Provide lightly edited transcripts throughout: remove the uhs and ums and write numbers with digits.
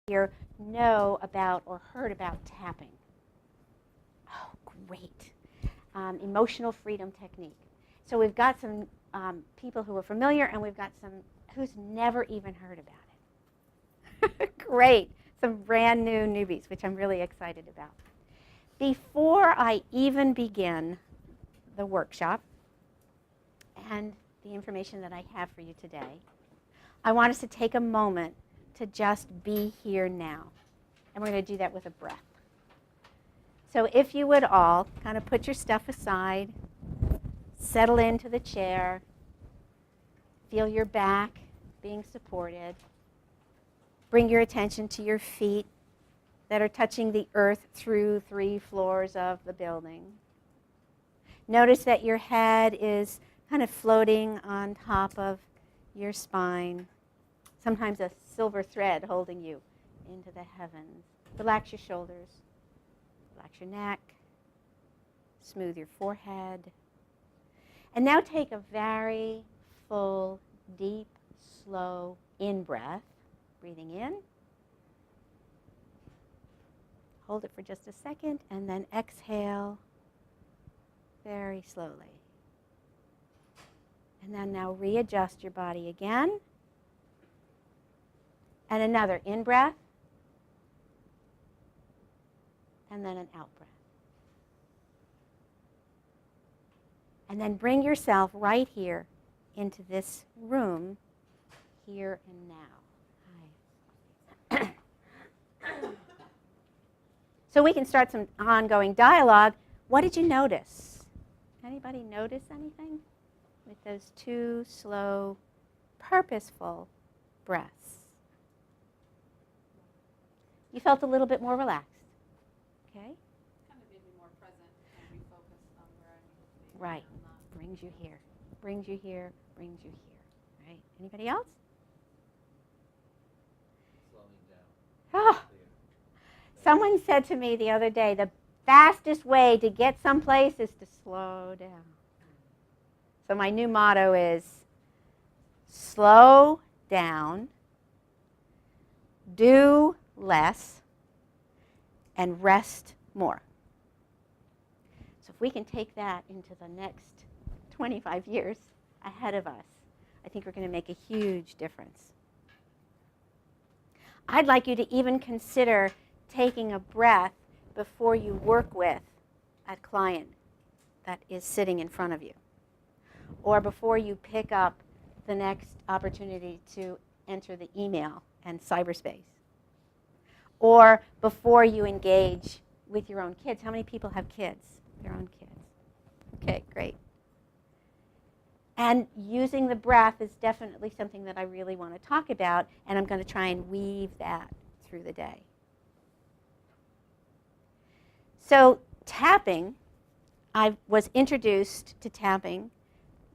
here know about or heard about tapping? Oh, great. Emotional freedom technique. So we've got some people who are familiar, and we've got some who's never even heard about it. Great. Some brand new newbies, which I'm really excited about. Before I even begin the workshop and the information that I have for you today, I want us to take a moment to just be here now. And we're going to do that with a breath. So if you would all kind of put your stuff aside, settle into the chair, feel your back being supported, bring your attention to your feet that are touching the earth through 3 floors of the building. Notice that your head is kind of floating on top of your spine, sometimes a silver thread holding you into the heavens. Relax your shoulders, relax your neck, smooth your forehead. And now take a very full, deep, slow in-breath, breathing in. Hold it for just a second, and then exhale very slowly. And then now readjust your body again. And another in-breath, and then an out-breath. And then bring yourself right here into this room, here and now. Hi. So we can start some ongoing dialogue. What did you notice? Anybody notice anything with those 2 slow, purposeful breaths? You felt a little bit more relaxed, okay? Kind of made me more present and refocused on where I need to be. Right. Brings you here, brings you here, brings you here. Right. Anybody else? Slowing down. Oh. Someone said to me the other day, the fastest way to get someplace is to slow down. So my new motto is slow down, do less, and rest more. So if we can take that into the next 25 years ahead of us, I think we're going to make a huge difference. I'd like you to even consider taking a breath before you work with a client that is sitting in front of you, or before you pick up the next opportunity to enter the email and cyberspace, or before you engage with your own kids. How many people have kids, their own kids? Okay, great. And using the breath is definitely something that I really want to talk about, and I'm going to try and weave that through the day. So tapping, I was introduced to tapping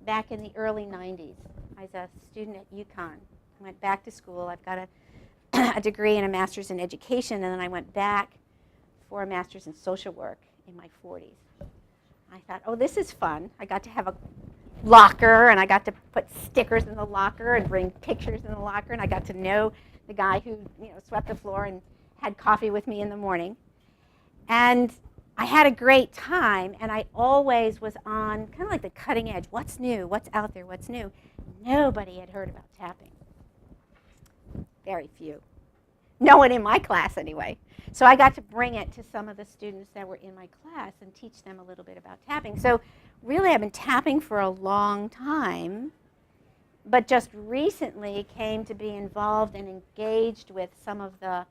back in the early 90s. I was a student at UConn. I went back to school. I've got a degree and a master's in education, and then I went back for a master's in social work in my 40s. I thought, oh, this is fun. I got to have a locker, and I got to put stickers in the locker and bring pictures in the locker, and I got to know the guy who swept the floor and had coffee with me in the morning. And I had a great time, and I always was on kind of like the cutting edge. What's new? What's out there? What's new? Nobody had heard about tapping. Very few. No one in my class, anyway. So I got to bring it to some of the students that were in my class and teach them a little bit about tapping. So really, I've been tapping for a long time, but just recently came to be involved and engaged with some of the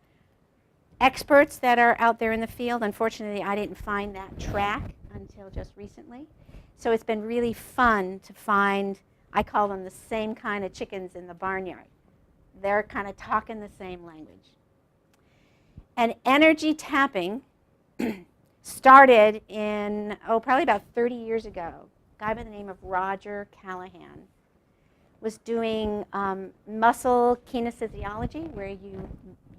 experts that are out there in the field. Unfortunately, I didn't find that track until just recently. So it's been really fun to find, I call them the same kind of chickens in the barnyard. They're kind of talking the same language. And energy tapping started in, probably about 30 years ago. A guy by the name of Roger Callahan was doing muscle kinesiology, where you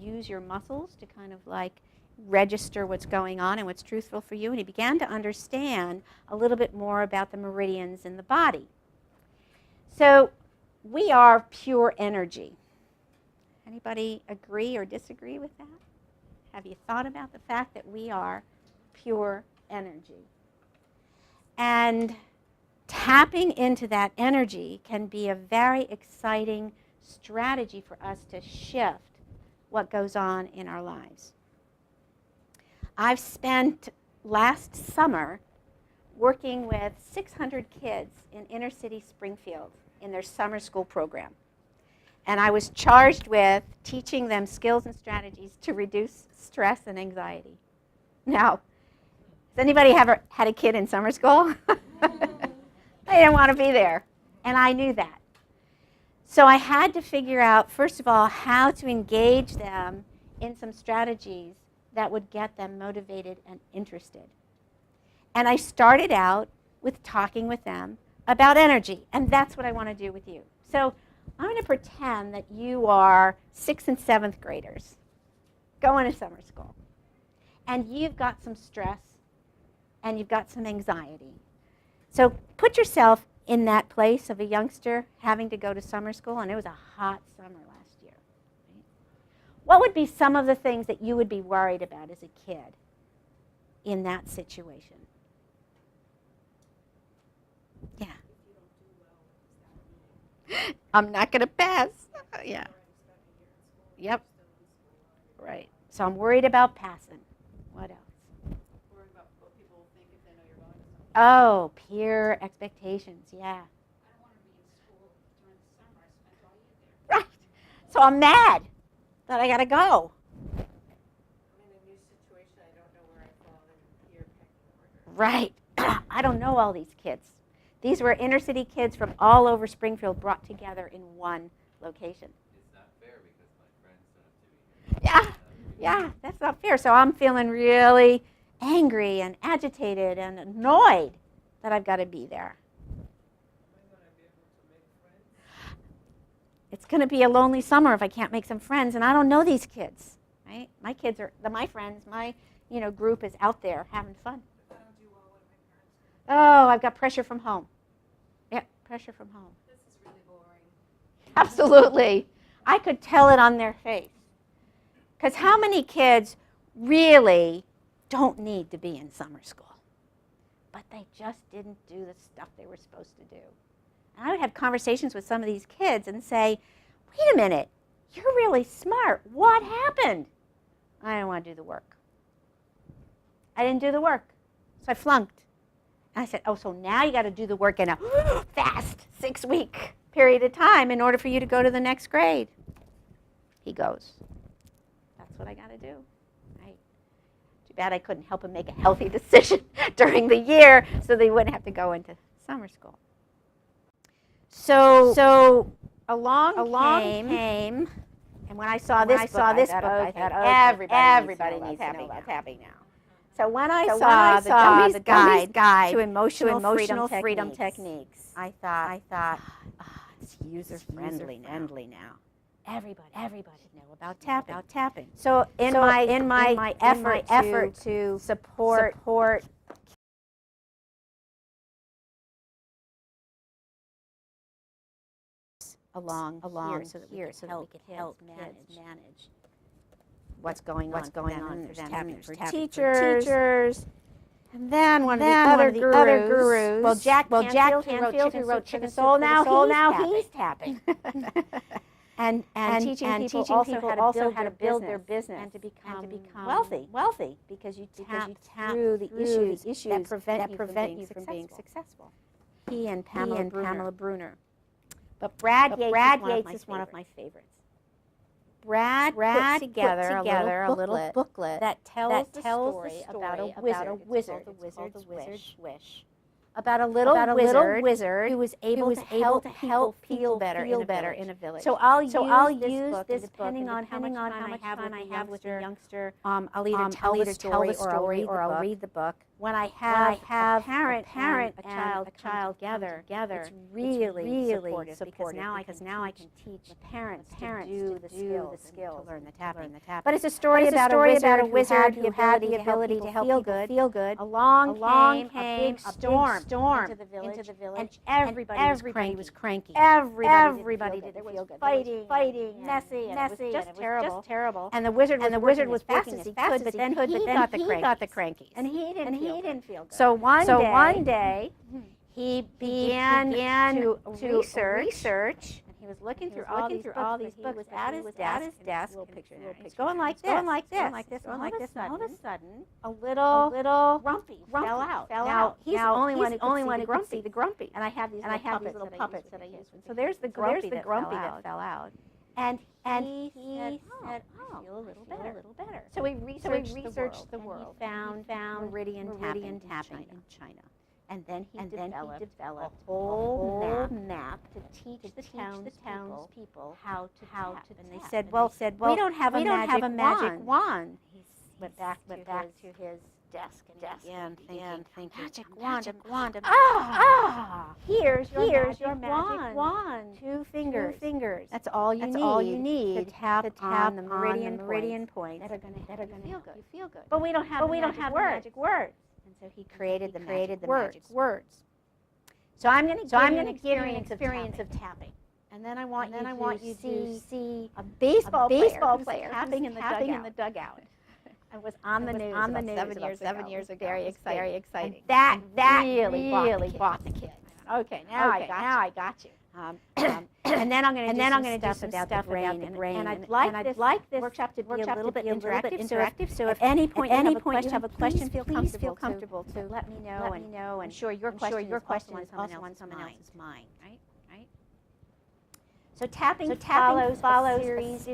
use your muscles to kind of like register what's going on and what's truthful for you. And he began to understand a little bit more about the meridians in the body. So we are pure energy. Anybody agree or disagree with that? Have you thought about the fact that we are pure energy? And tapping into that energy can be a very exciting strategy for us to shift what goes on in our lives. I've spent last summer working with 600 kids in inner city Springfield in their summer school program. And I was charged with teaching them skills and strategies to reduce stress and anxiety. Now, has anybody ever had a kid in summer school? They didn't want to be there, and I knew that. So I had to figure out, first of all, how to engage them in some strategies that would get them motivated and interested. And I started out with talking with them about energy, and that's what I want to do with you. So I'm going to pretend that you are 6th and 7th graders going to summer school, and you've got some stress and you've got some anxiety. So put yourself in that place of a youngster having to go to summer school, and it was a hot summer last year. Right? What would be some of the things that you would be worried about as a kid in that situation? Yeah. I'm not going to pass. Yeah. Yep. Right. So I'm worried about passing. What else? Worrying about what people will think if they know you're going to something. Oh, peer expectations. Yeah. I don't want to be in school during the summer. I spent all year there. Right. So I'm mad that I got to go. I'm in a new situation. I don't know where I fall in peer pecking order. Right. I don't know all these kids. These were inner city kids from all over Springfield brought together in one location. It's not fair because my friends don't have to be here. Yeah, that's not fair. So I'm feeling really angry and agitated and annoyed that I've got to be there. Am I going to be able to make friends? It's going to be a lonely summer if I can't make some friends, and I don't know these kids. Right? My kids are my friends. My group is out there having fun. If I don't do well with my friends, Oh, I've got pressure from home. Yep, pressure from home. This is really boring. Absolutely. I could tell it on their face. Because how many kids really don't need to be in summer school? But they just didn't do the stuff they were supposed to do. And I would have conversations with some of these kids and say, wait a minute, you're really smart. What happened? I didn't want to do the work. I didn't do the work. So I flunked. And I said, oh, so now you got to do the work in a fast 6-week period of time in order for you to go to the next grade. He goes, that's what I got to do. Right? Too bad I couldn't help him make a healthy decision during the year so they wouldn't have to go into summer school. So along came, and when I saw this book, I thought, everybody needs to know about tapping now. So when I saw the Dummy's Guide to Emotional Freedom Techniques, I thought, it's user-friendly now. Everybody should know about tapping. So in my effort to support along here so that we could help manage what's going on for them. There's tapping for teachers. And then one of the other gurus, well, Jack Canfield, who wrote Chicken Soul, now he's tapping. and teaching people also how to build their business and to become wealthy because you tap through the issues that prevent you from being successful. He and Pamela Bruner. But Brad Yates is one of my favorites. Brad put together a little booklet that tells the story about a wizard. It's called The Wizard's Wish. About a little wizard who was able to help people feel better in a village. So I'll use this book, depending on how much fun I have with a youngster. I'll either tell the story or I'll read the book. When I have a parent and a child together, it's really supportive because now I can teach the parents to do the skills to learn the tapping. But it's a story about a wizard who had the ability to help people feel good. Along came a big storm into the village, and and everybody was cranky. Everybody didn't There feel was good. fighting, fighting, messy, and messy, it was just terrible. terrible. And the wizard was working as fast as he could, but then he got the crankies. And he didn't feel good. So one day, he began to research. And he was looking He through was all these books. He was but at he his was desk, little and picture it's there. it's going like this, going like this, going like this, and all of a sudden, sudden, a a little grumpy fell out. Now, he's the only one who could see the grumpy. And I have these little puppets that I use. So there's the grumpy that fell out. And he said, said, "Oh, I feel a little better. So we researched the and world. he found meridian tapping in China. And then he developed a a whole map to teach the townspeople how to tap. And they tap. said, And well, they said, we don't have a magic wand. He went back to his desk and began thinking, magic wand. Here's your magic wand. Two fingers. That's all you need to tap on the meridian points that are going to feel help good. you feel good. But we don't have the magic words. And so he created the magic words. words. So I'm going to give you an experience of tapping. And then I want you to see a baseball player tapping who's in the dugout. I was on the news about 7 years ago. Very exciting. And that really bought the kids. Okay, now I got you. And then I'm going to do some some stuff stuff about about the the brain. And And I'd like this workshop to be a little bit interactive. So if at any point you have a question, feel please comfortable to let me know. I'm And sure your question is also on someone else's mind. Right? So tapping follows a series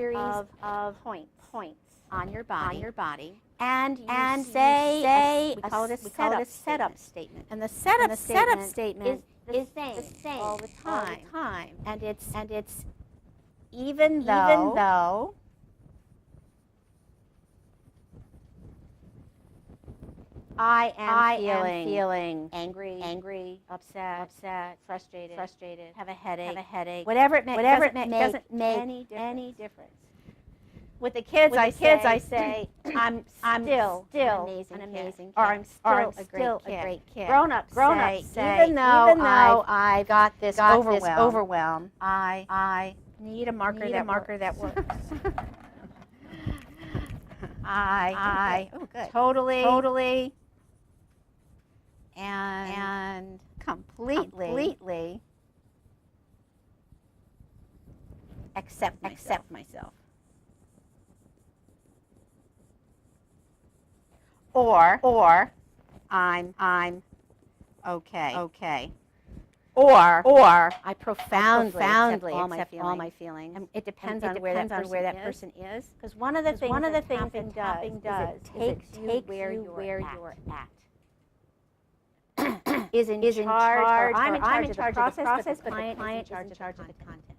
of points on your body. and And you say we call it a setup statement. And the setup statement is the same all the time. And it's Even though I I am am feeling angry, upset, frustrated, have a headache, whatever it may, doesn't make any difference. With the kids, With I the kids, I say, say, I'm still an amazing or kid. I'm Or still a great kid. Grown-ups say, even though I've got this overwhelm, I need a marker that works. I oh, good. totally and completely accept myself. or I'm okay. Or I profoundly accept all my feelings. And it depends And on where that is. person is. Because one of the things that tapping does is it takes you where where you're at. Is in charge, or I'm in charge of the process, but the client is in charge of the content.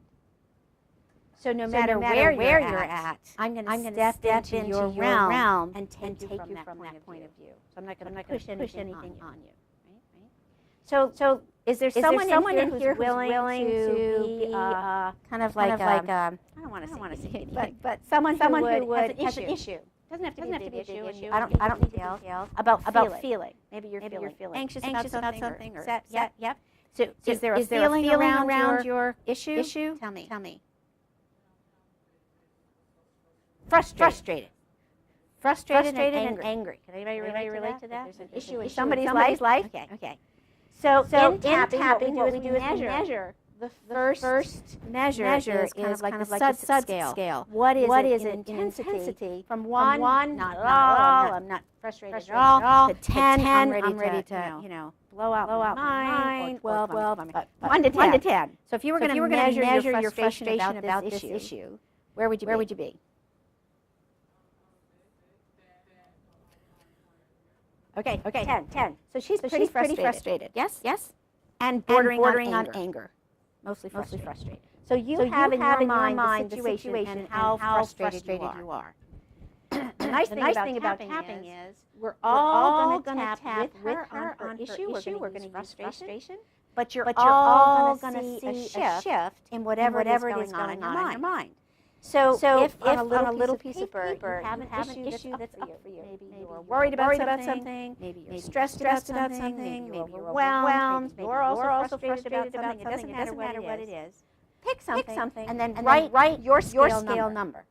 So no So matter no where where you're you're at, I'm going I'm to gonna step step into your realm and and take you from that point of view. So I'm not going to push push anything anything on on you. you. So Is there is there someone in here who's willing to be kind of like like I I don't want to say guinea guinea pig, but someone who would would has an issue. issue. Doesn't have to be a big issue. I don't need details about feeling. Maybe you're feeling anxious about something or upset. Yep. So Is there a feeling around your issue? Tell me. Frustrated. And angry. Can anybody relate to that? There's an There's issue in in somebody's life. Okay. So So in tapping, what we we do is measure. The First measure is kind of like the SUD scale. What is it in in intensity? From From one, one, not not at all, I'm not frustrated frustrated at all, to to 10, 10, I'm I'm ready ready to, to, blow out my mind, or 12, but 1 to 10. 10. So if you were So going if to you were gonna measure measure your frustration about this this issue, issue, where would you be? Okay, 10. So she's So pretty she's pretty frustrated. Yes? And Bordering on on anger. Mostly Mostly frustrated. frustrated. So you So have in your mind the the situation situation and how how frustrated frustrated you you are. are. The nice thing about tapping is we're all going to tap with her on her issue. We're going to use frustration. But you're all going to see a shift in whatever whatever it is going on in your mind. So if on on a little piece of paper, you have an issue that's up for you. Maybe you're worried about something, maybe you're stressed about something, maybe you're overwhelmed, maybe you're also frustrated about something. It doesn't matter what it is. Pick something and then write your scale number.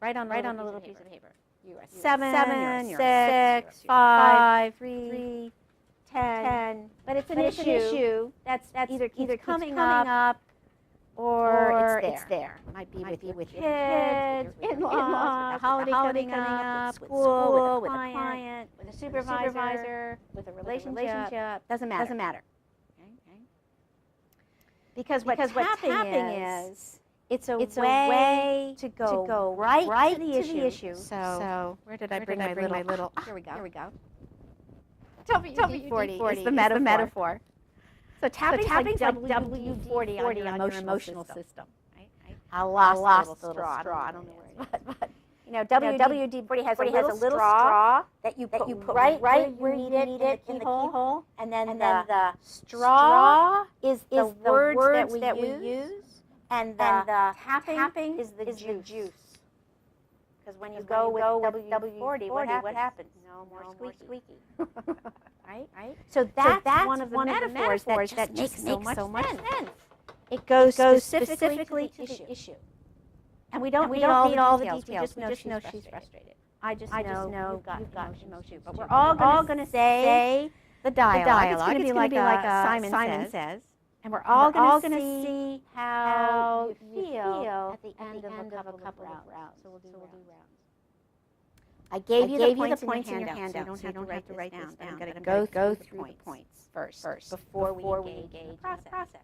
Write on a little piece of paper. You're a 7, you're a 6, 5, 3, 10. But it's an issue that's either coming up or it's there. Might be with your kids, with your in-laws, with the holiday coming up, with school, with a client, with a supervisor, with a relationship. Doesn't matter. Okay? Because what's happening is it's a way to go right to the issue. So where did I bring my little? Here we go. WD-40 is the metaphor. So tapping's like WD-40 on your emotional system. Right? I lost the little straw. I don't know where it is. But you know, WD-40 has a little straw that you put right where you need it in the keyhole. And then the straw is the words that we use. And the tapping is the juice. Because when you go with WD-40, what happens? No more squeaky. Right? So that's one of the metaphors that makes so much sense. It goes specifically to the issue. And we don't need all the details. We just know she's frustrated. I just know you've got emotion. But we're all going to say the dialogue. It's going to be like Simon says. And we're all going to see how you feel at the end of a couple of rounds. So we'll do rounds. I gave you the points in your handout, so you don't have to write this down. I'm going to go through the points first before we engage in the process.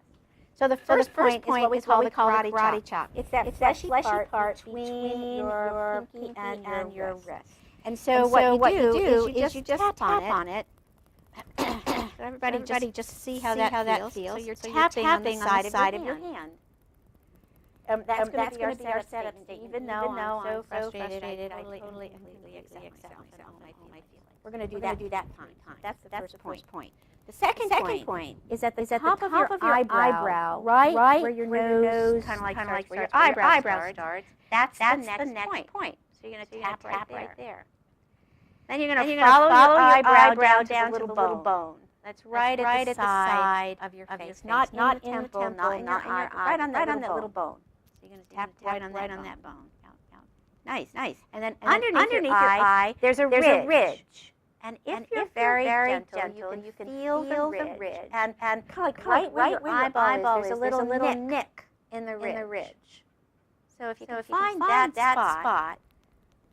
So the first point is what we call the karate chop. It's that fleshy part between your pinky and your wrist. And so what you do is you just tap on it. So everybody just see how that feels. So you're tapping on the side of your hand. That's going to be our setup statement. Even though I'm so frustrated, I totally accept myself and all my feelings. We're going to do that time. That's the first point. The second point is at the top of your eyebrow, right where your nose kind of like starts, where your eyebrow starts. That's the next point. So you're going to tap right there. Then you're going to follow your eyebrow down to the little bone. That's right at the side of your face. Not in the temple, not in your eye, right on that little bone. So you're going to tap right on that bone. Out. Nice. And then underneath your eye, there's a ridge. And if you're very gentle, you can feel the ridge. And kind of right where your eyeball is, there's a little nick in the ridge. So if you can find that spot,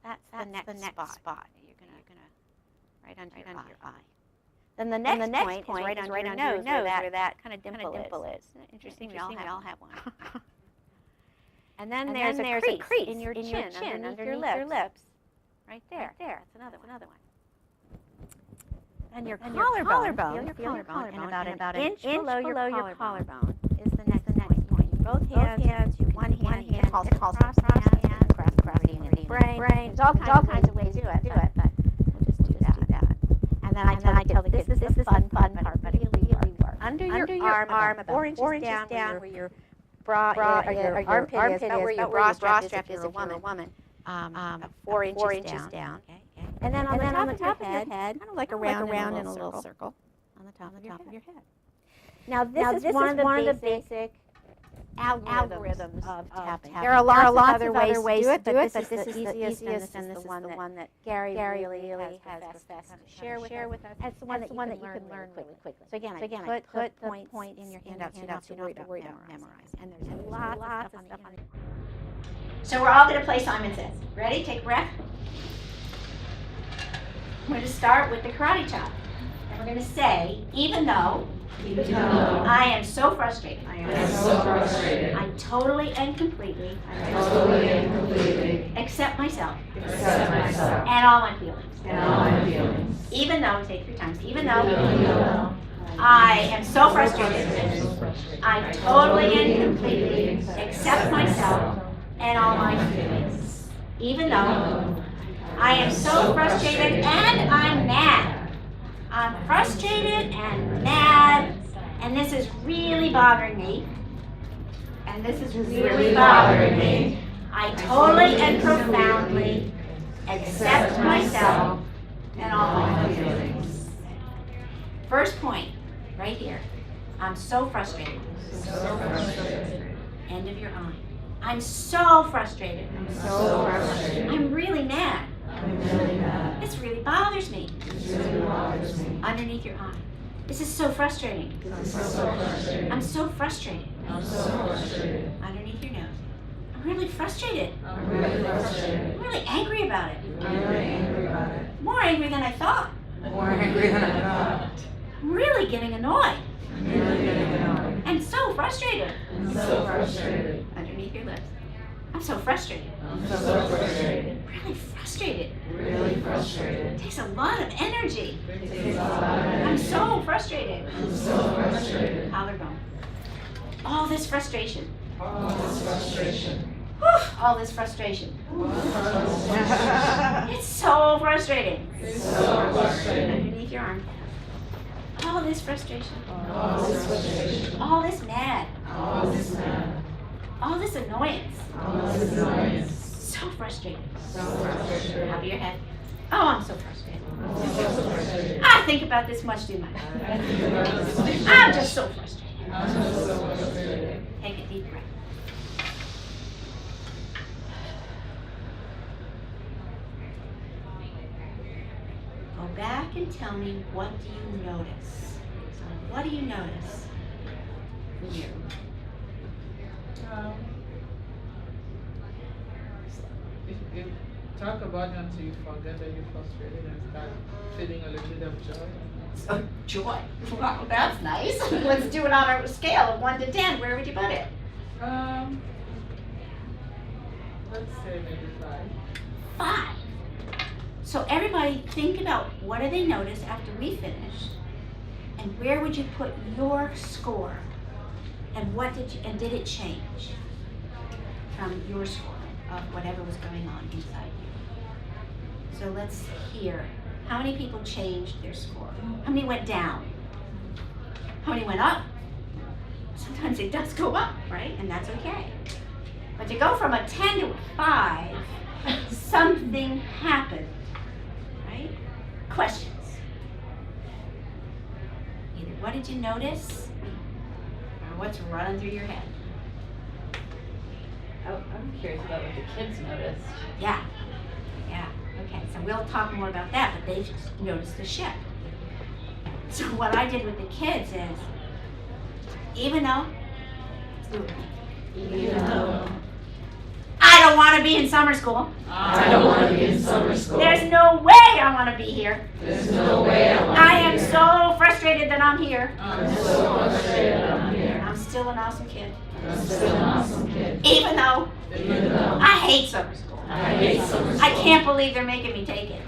that's the next spot. You're going to right under your eye. Then the next point is right under your nose where that kind of dimple is. Interesting, we all have one. And then there's a crease in your chin underneath your lips. Right there. That's another one. And your collarbone, and about an inch below your collarbone is the next point. Both hands, one hand, cross hands, brain. There's all kinds of ways to do it, but we'll just do that. And then I tell the kids, this is the fun part, but it really works. Under your arm, about 4 inches down, where your bra or your armpit is, about where your bra strap is if you're a woman. 4 inches down. Okay. And then on the top of your head, kind of like around in a little circle on the top of your head. Now this is one of the basic algorithms of tapping. There are lots of other ways to do it, but this is the easiest, and this is the one that Gary really has professed to share with us. It's the one that you can learn really quickly. So again, I put the points in your handout so you don't have to worry about memorizing. And there's lots of stuff on it. So we're all going to play Simon Says. Ready? Take a breath. I'm going to start with the karate chop. And we're going to say, even though I am so frustrated. I totally and completely accept myself. And all my feelings. Even though, take 3 times, even though I am so frustrated. I totally and completely accept myself and all my feelings. Even though I am so frustrated and I'm mad. I'm frustrated and mad, and this is really bothering me. I totally and profoundly accept myself and all my feelings. First point, right here. I'm so frustrated. End of your line. I'm so frustrated. I'm really mad. This really bothers me. Underneath your eye. This is so frustrating. I'm so frustrated. Underneath your nose. I'm really frustrated. I'm really angry about it. More angry than I thought. I'm really getting annoyed. And so frustrated. Underneath your lips. I'm so frustrated. Really frustrated. It takes a lot of energy. I'm so frustrated. Collarbone. All this frustration. Whew, all this frustration. It's so frustrating. Underneath your arm. All this frustration. All this mad. All this annoyance. So frustrated. Top of your head. Oh, I'm so frustrated. I think about this much too much. I'm just so frustrated. Take a deep breath. Go back and tell me, what do you notice? So what do you notice for you? You talk about it until you forget that you're frustrated and start feeling a little bit of joy. So joy. Wow, that's nice. Let's do it on a scale of 1 to 10. Where would you put it? Let's say maybe 5. 5. So everybody think about, what do they notice after we finish, and where would you put your score, and did it change from your score of whatever was going on inside you? So let's hear, how many people changed their score? How many went down? How many went up? Sometimes it does go up, right? And that's okay. But to go from a 10 to a 5, something happened, right? Questions. Either what did you notice, or what's running through your head? I'm curious about what the kids noticed. Yeah. Okay, so we'll talk more about that, but they just noticed the shift. So what I did with the kids is, even though I don't want to be in summer school. There's no way I want to be here. I am so frustrated that I'm here. I'm still an awesome kid. Even though I hate summer school. I can't believe they're making me take it.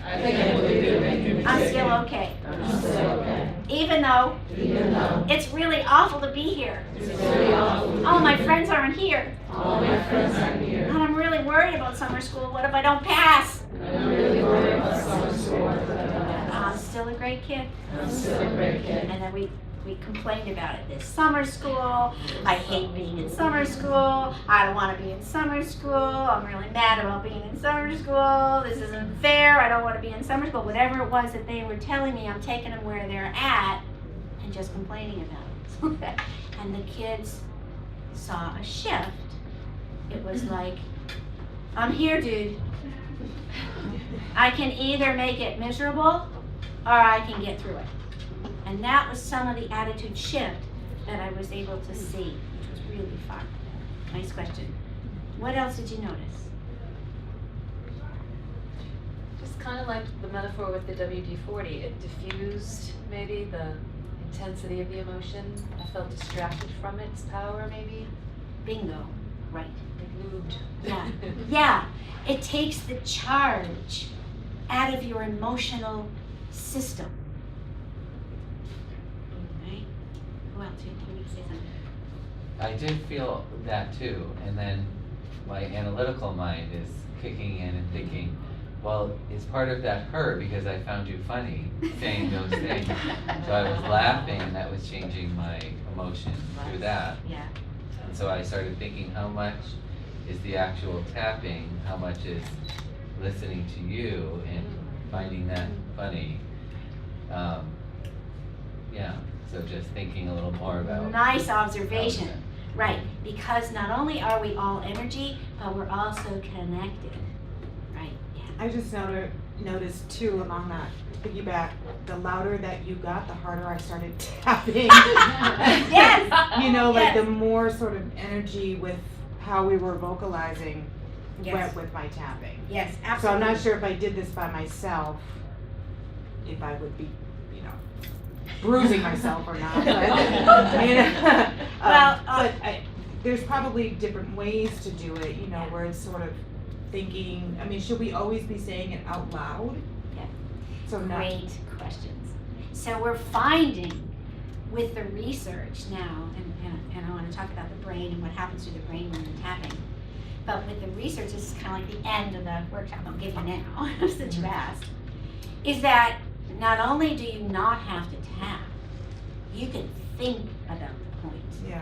I'm still okay. Even though it's really awful to be here. All my friends aren't here. And I'm really worried about summer school. What if I don't pass? I'm still a great kid. And then we complained about it this summer school. I hate being in summer school. I don't want to be in summer school. I'm really mad about being in summer school. This isn't fair. I don't want to be in summer school. Whatever it was that they were telling me, I'm taking them where they're at and just complaining about it. And the kids saw a shift. It was like, I'm here, dude. I can either make it miserable or I can get through it. And that was some of the attitude shift that I was able to see, which was really fun. Nice question. What else did you notice? Just kind of like the metaphor with the WD-40. It diffused maybe the intensity of the emotion. I felt distracted from its power maybe. Bingo. Right. It moved. Yeah. It takes the charge out of your emotional system. Right? Who else? You need to say something. I did feel that too, and then my analytical mind is kicking in and thinking, well, it's part of that her because I found you funny saying those things. So I was laughing and that was changing my emotion through that. Yeah. And so I started thinking, how much is the actual tapping, how much is listening to you and finding that funny. Yeah, so just thinking a little more about. Nice observation. Right, because not only are we all energy, but we're also connected. Right, yeah. I just noticed too along that piggyback, the louder that you got, the harder I started tapping. Yes! You know, like Yes. the more sort of energy with how we were vocalizing Yes. went with my tapping. Yes, So absolutely. I'm not sure if I did this by myself, if I would be, bruising myself or not. But, Well, but there's probably different ways to do it, where it's sort of thinking, should we always be saying it out loud? Yeah. So not. Great questions. So we're finding with the research now, and I want to talk about the brain and what happens to the brain when you're tapping. But with the research, this is kind of like the end of the workshop I'll give you now, since you asked, is that not only do you not have to tap, you can think about the point, Yeah.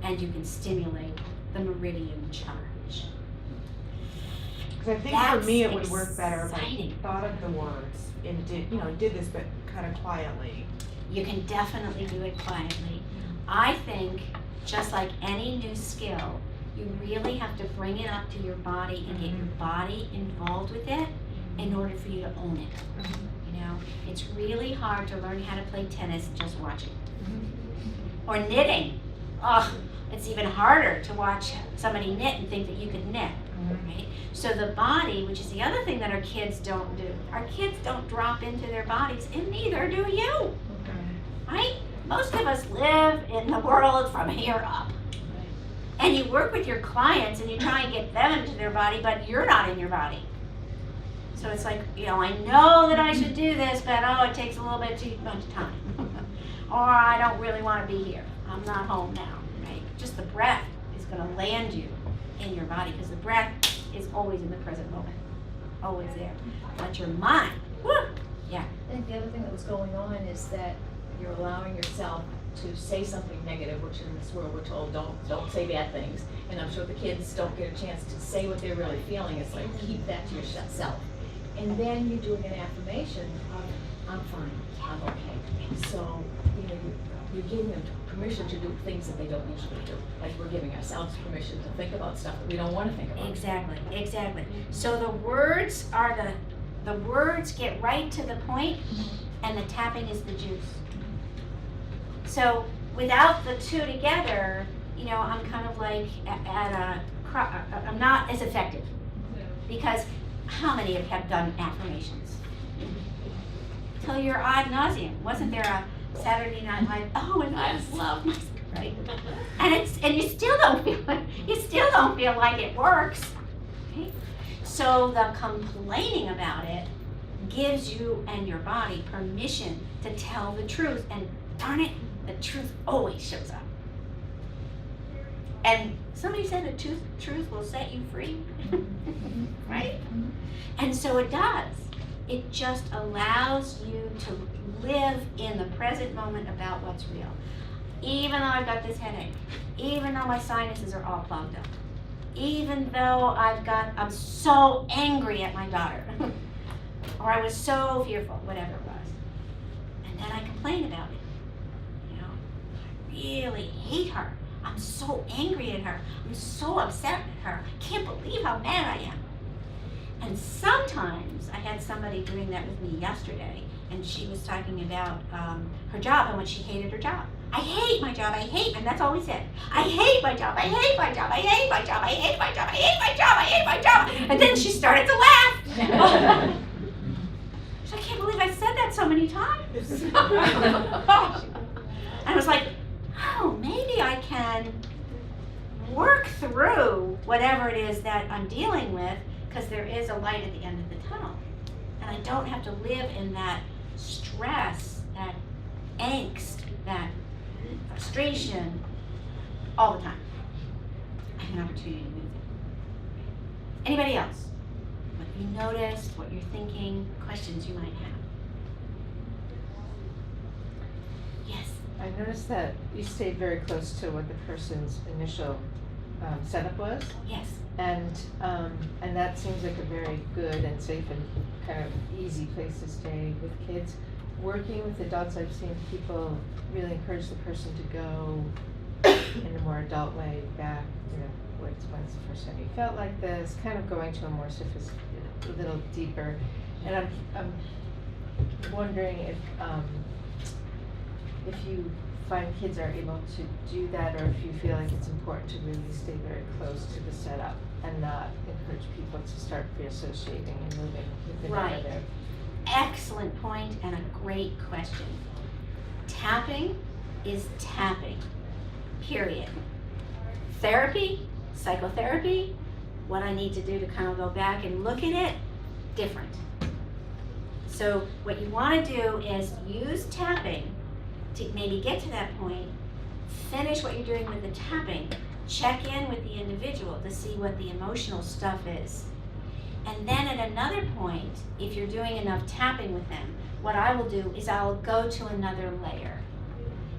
and you can stimulate the meridian charge. Because I think for That's me it would work better if I exciting. thought of the words and did this, but kind of quietly. You can definitely do it quietly. I think, just like any new skill, you really have to bring it up to your body and get your body involved with it in order for you to own it. It's really hard to learn how to play tennis and just watch it. Or knitting. Oh, it's even harder to watch somebody knit and think that you could knit. Right? So the body, which is the other thing that our kids don't do, our kids don't drop into their bodies, and neither do you. Right? Most of us live in the world from here up. And you work with your clients and you try and get them into their body, but you're not in your body. So it's like, I know that I should do this, but it takes a little bit too much time. Or I don't really want to be here. I'm not home now, right? Just the breath is going to land you in your body, because the breath is always in the present moment, always there. But your mind, whoo, yeah. I think the other thing that was going on is that you're allowing yourself to say something negative, which in this world we're told don't say bad things. And I'm sure the kids don't get a chance to say what they're really feeling. It's like, keep that to yourself. And then you're doing an affirmation of, I'm fine, I'm okay. So, you're giving them permission to do things that they don't usually do. Like we're giving ourselves permission to think about stuff that we don't want to think about. Exactly. So the words are the words get right to the point, and the tapping is the juice. So without the two together, I'm kind of like I'm not as effective. Because how many of you have done affirmations? Till you're ad nauseum. Wasn't there a Saturday Night Live? Oh, and I just love myself, right? And you still don't feel like it works. Right? So the complaining about it gives you and your body permission to tell the truth, and darn it, the truth always shows up. And somebody said the truth will set you free, right? And so it does. It just allows you to live in the present moment about what's real. Even though I've got this headache, even though my sinuses are all plugged up, even though I'm so angry at my daughter, or I was so fearful, whatever it was. And then I complain about it. I really hate her. I'm so angry at her. I'm so upset at her. I can't believe how mad I am. And sometimes I had somebody doing that with me yesterday, and she was talking about her job and what she hated her job. I hate my job, and that's all we said. I hate my job, I hate my job, I hate my job, I hate my job, I hate my job, I hate my job. And then she started to laugh. So I can't believe I said that so many times. And I was like, oh, maybe I can work through whatever it is that I'm dealing with, because there is a light at the end of the tunnel. And I don't have to live in that stress, that angst, that frustration all the time. I have an opportunity to move it. Anybody else? What you noticed, what you're thinking, questions you might have. Yes. I noticed that you stayed very close to what the person's initial setup was. Yes. And that seems like a very good and safe and kind of easy place to stay with kids. Working with adults, I've seen people really encourage the person to go in a more adult way back, when's the first time you felt like this, kind of going to a more sophisticated, a little deeper. And I'm wondering if you find kids are able to do that, or if you feel like it's important to really stay very close to the setup and not encourage people to start reassociating and moving within Right. their. Excellent point and a great question. Tapping is tapping, period. Therapy, psychotherapy, what I need to do to kind of go back and look at it, different. So what you want to do is use tapping to maybe get to that point, finish what you're doing with the tapping, check in with the individual to see what the emotional stuff is. And then at another point, if you're doing enough tapping with them, what I will do is I'll go to another layer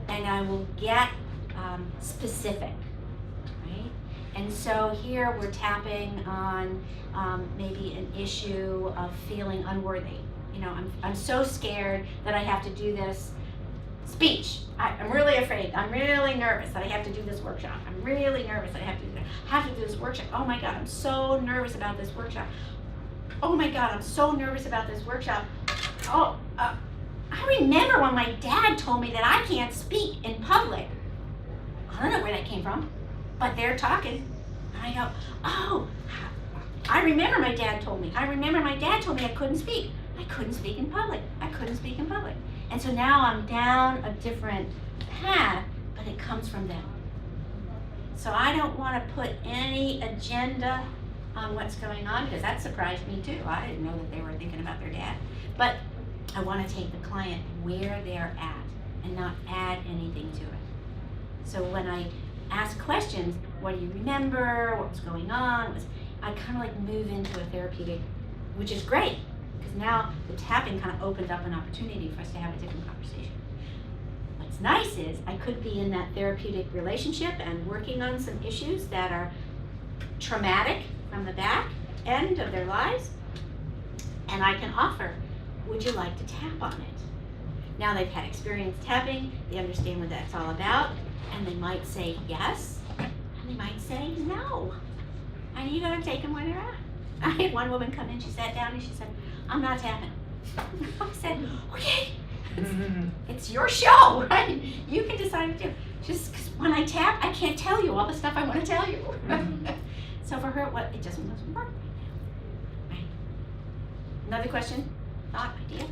and I will get specific, right? And so here we're tapping on maybe an issue of feeling unworthy. I'm so scared that I have to do this speech. I'm really afraid. I'm really nervous that I have to do this workshop. I'm really nervous that I have to do this workshop. Oh my God, I'm so nervous about this workshop. Oh my God, I'm so nervous about this workshop. Oh, I remember when my dad told me that I can't speak in public. I don't know where that came from, but they're talking. And I go, oh, I remember my dad told me. I couldn't speak. I couldn't speak in public. And so now I'm down a different path, but it comes from them. So I don't want to put any agenda on what's going on, because that surprised me too. I didn't know that they were thinking about their dad. But I want to take the client where they're at and not add anything to it. So when I ask questions, what do you remember, what was going on, I kind of like move into a therapeutic, which is great, because now the tapping kind of opened up an opportunity for us to have a different conversation. What's nice is I could be in that therapeutic relationship and working on some issues that are traumatic from the back end of their lives, and I can offer, would you like to tap on it? Now they've had experience tapping, they understand what that's all about, and they might say yes, and they might say no. And you gotta take them where they're at. I had one woman come in, she sat down and she said, I'm not tapping. I said, okay, it's your show, right? You can decide to do. Just because when I tap, I can't tell you all the stuff I want to tell you. So for her, it doesn't work right now. Right? Another question, thought, idea?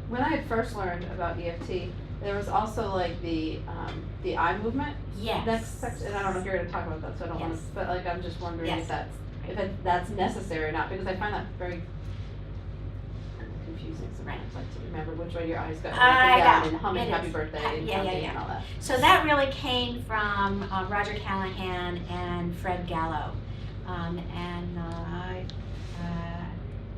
When I had first learned about EFT, there was also like the eye movement. Yes. Next section, and I don't know if you're going to talk about that, so I don't want Yes. to. But like, I'm just wondering Yes. if that's necessary or not, because I find that very confusing sometimes, like to remember which way your eyes go, I down, know. and humming It Happy is. Birthday and Yeah, counting yeah. and all that. So that really came from Roger Callahan and Fred Gallo.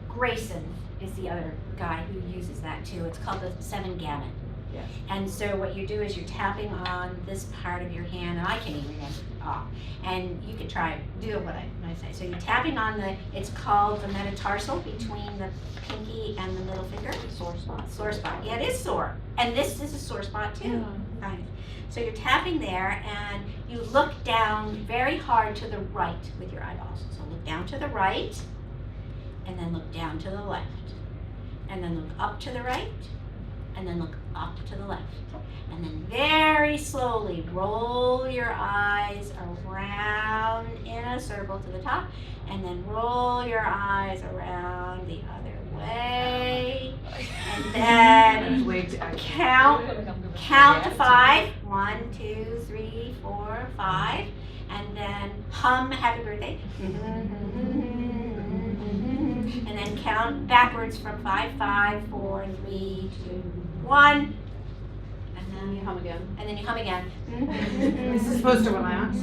Grayson is the other guy who uses that too. It's called the 7 gamut. Yes. And so what you do is you're tapping on this part of your hand, and I can't even remember it all. And you can try do what I say. So you're tapping on it's called the metatarsal between the pinky and the middle finger. Sore spot. Sore spot. Yeah, it is sore. And this is a sore spot too. Right. So you're tapping there, and you look down very hard to the right with your eyeballs. So look down to the right, and then look down to the left. And then look up to the right, and then look up to the left. And then very slowly roll your eyes around in a circle to the top, and then roll your eyes around the other way. And then count to 5. 1, 2, 3, 4, 5. And then hum Happy Birthday. And then count backwards from 5, 5, 4, 3, 2, 1. And then You hum again. And then you hum again. This is supposed to relax.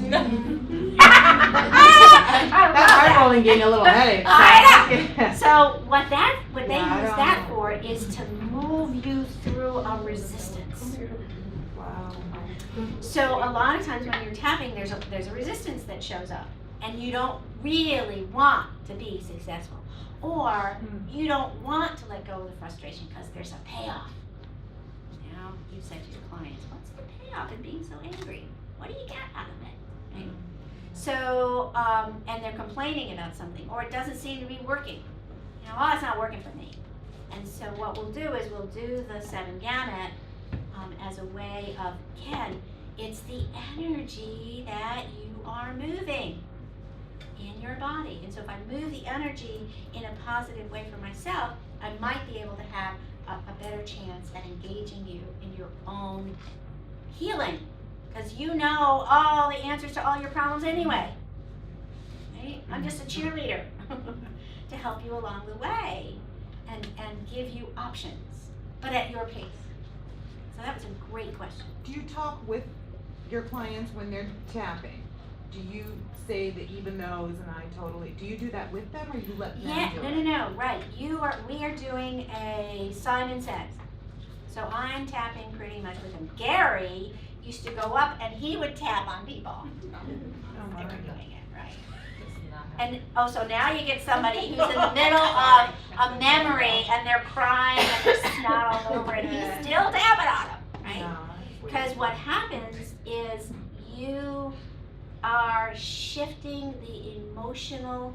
I That eye rolling gave me a little headache. I So what they Yeah, I use don't that know. for is to move you through a resistance. Wow. Wow. So a lot of times when you're tapping, there's a resistance that shows up, and you don't really want to be successful, or you don't want to let go of the frustration because there's a payoff. Now you said to your clients, "What's the payoff in being so angry? What do you get out of it?" Right? So and they're complaining about something, or it doesn't seem to be working. You know, oh, it's not working for me. And so what we'll do is we'll do the 7 gamut as a way of, again, it's the energy that you are moving in your body. And so if I move the energy in a positive way for myself, I might be able to have a better chance at engaging you in your own healing. Because you know all the answers to all your problems anyway. Right? I'm just a cheerleader to help you along the way and give you options, but at your pace. So that was a great question. Do you talk with your clients when they're tapping? Do you say the even though and I totally, do you do that with them, or you let them do it? No, right. We are doing a Simon Says. So I'm tapping pretty much with him. Gary used to go up and he would tap on people. They were doing it, right? And so now you get somebody who's in the middle of a memory and they're crying and there's snot all over it. He's still tapping on them, right? Because what happens is you are shifting the emotional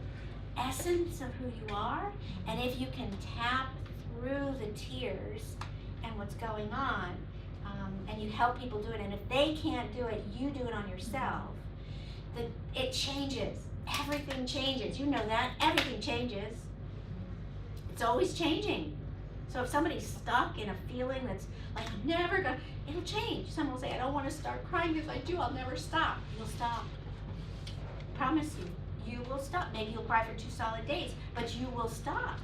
essence of who you are, and if you can tap through the tears and what's going on, and you help people do it, and if they can't do it, you do it on yourself, it changes. Everything changes. You know that. Everything changes. It's always changing. So if somebody's stuck in a feeling that's like, I'm never gonna, it'll change. Someone will say, I don't want to start crying. If I do, I'll never stop. You'll stop. Promise you. You will stop. Maybe you'll cry for 2 solid days, but you will stop.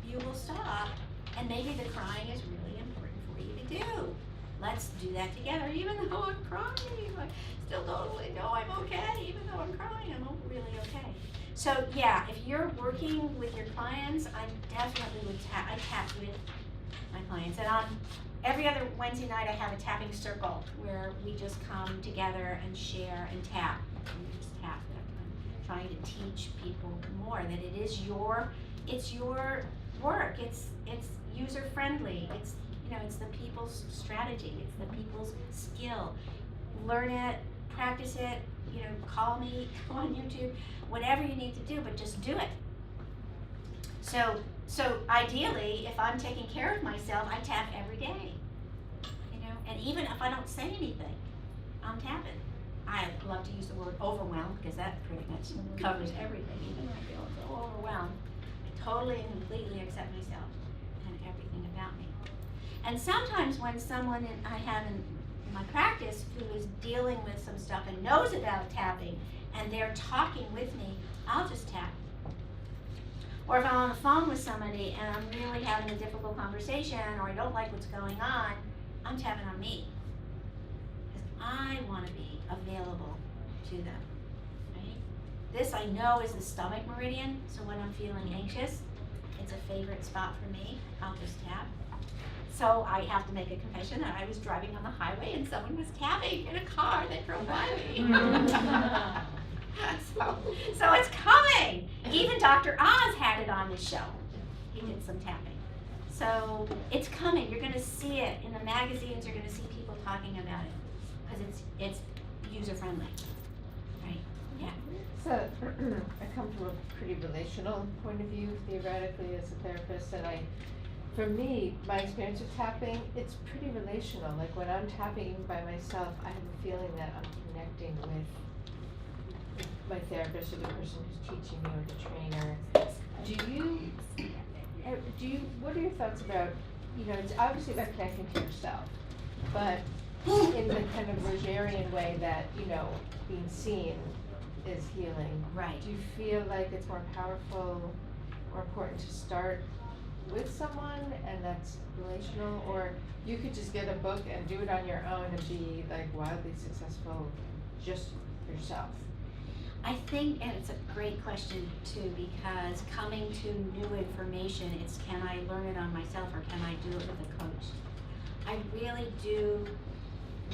You will stop. And maybe the crying is really important for you to do. Let's do that together. Even though I'm crying, I still totally know I'm okay. Even though I'm crying, I'm really okay. So yeah, if you're working with your clients, I definitely would tap with my clients. And on every other Wednesday night, I have a tapping circle where we just come together and share and tap. And we just tap. I'm trying to teach people more that it's your work. It's user friendly. It's the people's strategy. It's the people's skill. Learn it, practice it. Call me, go on YouTube, whatever you need to do, but just do it. So ideally, if I'm taking care of myself, I tap every day. And even if I don't say anything, I'm tapping. I love to use the word overwhelmed because that pretty much covers everything. Even when I feel so overwhelmed, I totally and completely accept myself and everything about me. And sometimes when someone I have in my practice who is dealing with some stuff and knows about tapping and they're talking with me, I'll just tap. Or if I'm on the phone with somebody and I'm really having a difficult conversation or I don't like what's going on, I'm tapping on me. Because I want to be available to them. Right? This I know is the stomach meridian, so when I'm feeling anxious, it's a favorite spot for me. I'll just tap. So I have to make a confession that I was driving on the highway and someone was tapping in a car that drove by me. So it's coming. Even Dr. Oz had it on his show. He did some tapping. So it's coming. You're going to see it in the magazines. You're going to see people talking about it because it's user friendly, right? Yeah. So I come from a pretty relational point of view, theoretically, as a therapist, and for me, my experience with tapping, it's pretty relational. Like when I'm tapping even by myself, I have a feeling that I'm connecting with my therapist or the person who's teaching me or the trainer. What are your thoughts about, it's obviously about connecting to yourself, but in the kind of Rogerian way that, being seen is healing. Right. Do you feel like it's more powerful or important to start with someone and that's relational, or you could just get a book and do it on your own and be like wildly successful just yourself? I think, and it's a great question too, because coming to new information, it's can I learn it on myself or can I do it with a coach? I really do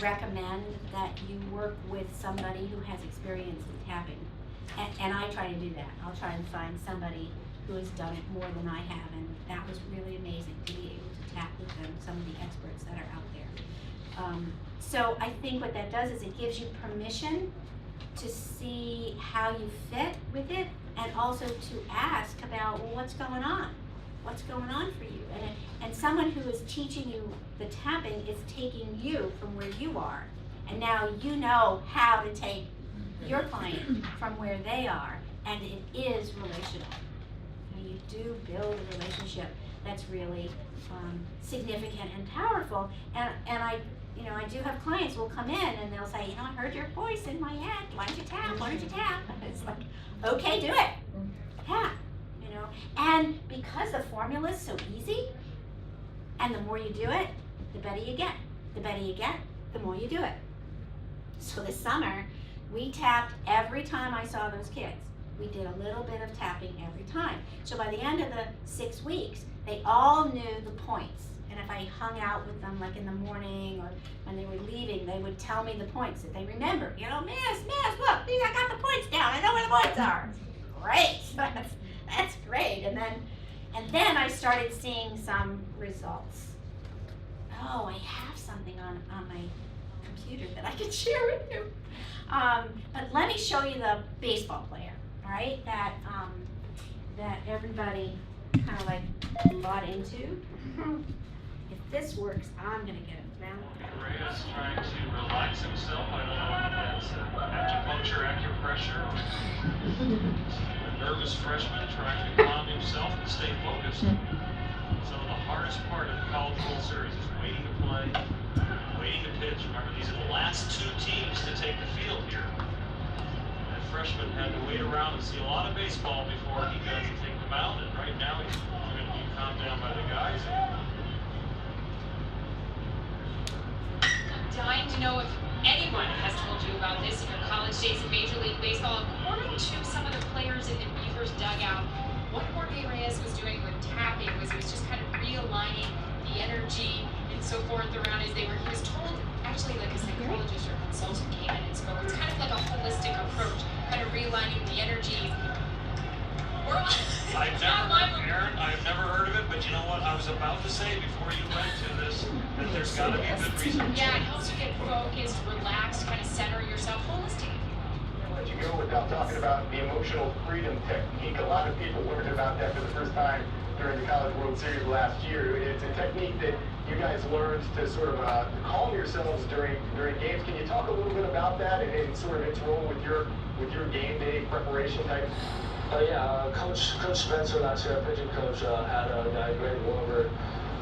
recommend that you work with somebody who has experience in tapping. And I try to do that. I'll try and find somebody who has done it more than I have, and that was really amazing to be able to tap with them, some of the experts that are out there. So I think what that does is it gives you permission to see how you fit with it, and also to ask about, well, what's going on? What's going on for you? And someone who is teaching you the tapping is taking you from where you are, and now you know how to take your client from where they are, and it is relational. You do build a relationship that's really significant and powerful. And I do have clients who will come in and they'll say, I heard your voice in my head. Why don't you tap? Why don't you tap? And it's like, okay, do it. Tap. And because the formula is so easy, and the more you do it, the better you get. The better you get, the more you do it. So this summer, we tapped every time I saw those kids. We did a little bit of tapping every time. So by the end of the 6 weeks, they all knew the points. And if I hung out with them like in the morning or when they were leaving, they would tell me the points that they remembered. Miss, look, I got the points down. I know where the points are. Great. That's great. And then I started seeing some results. Oh, I have something on my computer that I can share with you. But let me show you the baseball player, all right, that everybody kind of like bought into. If this works, I'm going to get it down. Reyes trying to relax himself. I don't know if that's acupuncture, acupressure. A nervous freshman trying to calm himself and stay focused. Some of the hardest part of the College World Series is waiting to play, waiting to pitch. Remember, these are the last 2 teams to take the field here. That freshman had to wait around and see a lot of baseball before he got to take the mound, and right now he's going to be calmed down by the guys. Dying to know if anyone has told you about this in your college days in Major League Baseball. According to some of the players in the Beavers dugout, what Jorge Reyes was doing with tapping was he was just kind of realigning the energy and so forth around as he was told, actually like a psychologist or consultant came in and spoke. It's kind of like a holistic approach, kind of realigning the energy. I've never heard of it, but you know what? I was about to say before you went to this that there's got to be a good reason. Yeah, it helps you get focused, relaxed, kind of center yourself holistically. I'll let you go without talking about the emotional freedom technique. A lot of people learned about that for the first time during the College World Series last year. It's a technique that you guys learned to sort of calm yourselves during games. Can you talk a little bit about that and sort of its role with your game day preparation type? Coach Spencer last year, our pitching coach, had a guy, Greg Wilbur.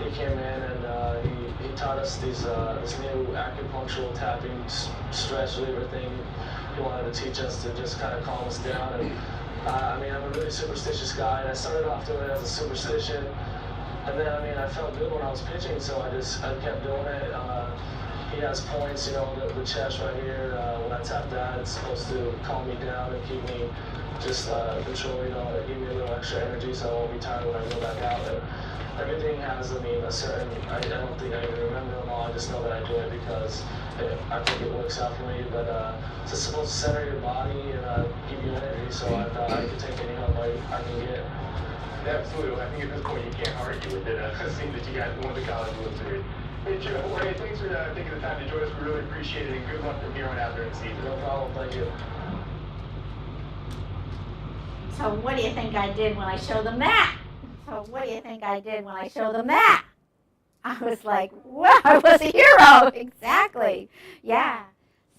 He came in and he taught us this new acupunctural tapping stretch reliever thing. He wanted to teach us to just kind of calm us down. And I'm a really superstitious guy, and I started off doing it as a superstition. And then I felt good when I was pitching, so I kept doing it. He has points, the chest right here. When I tap that, it's supposed to calm me down and keep me just control, give me a little extra energy so I won't be tired when I go back out. And everything has, a certain, I don't think I even remember them all, I just know that I do it because I think it works out for me. But it's supposed to center your body and give you energy, so I thought I could take any help I can get. Absolutely. I think at this point you can't argue with it. It seems that you guys won the College World Series. Hey, Joe, thanks for taking the time to join us. We really appreciate it, and good luck from here on out during the season. No problem. Thank you. So what do you think I did when I showed them that? I was like, wow, I was a hero. Exactly. Yeah.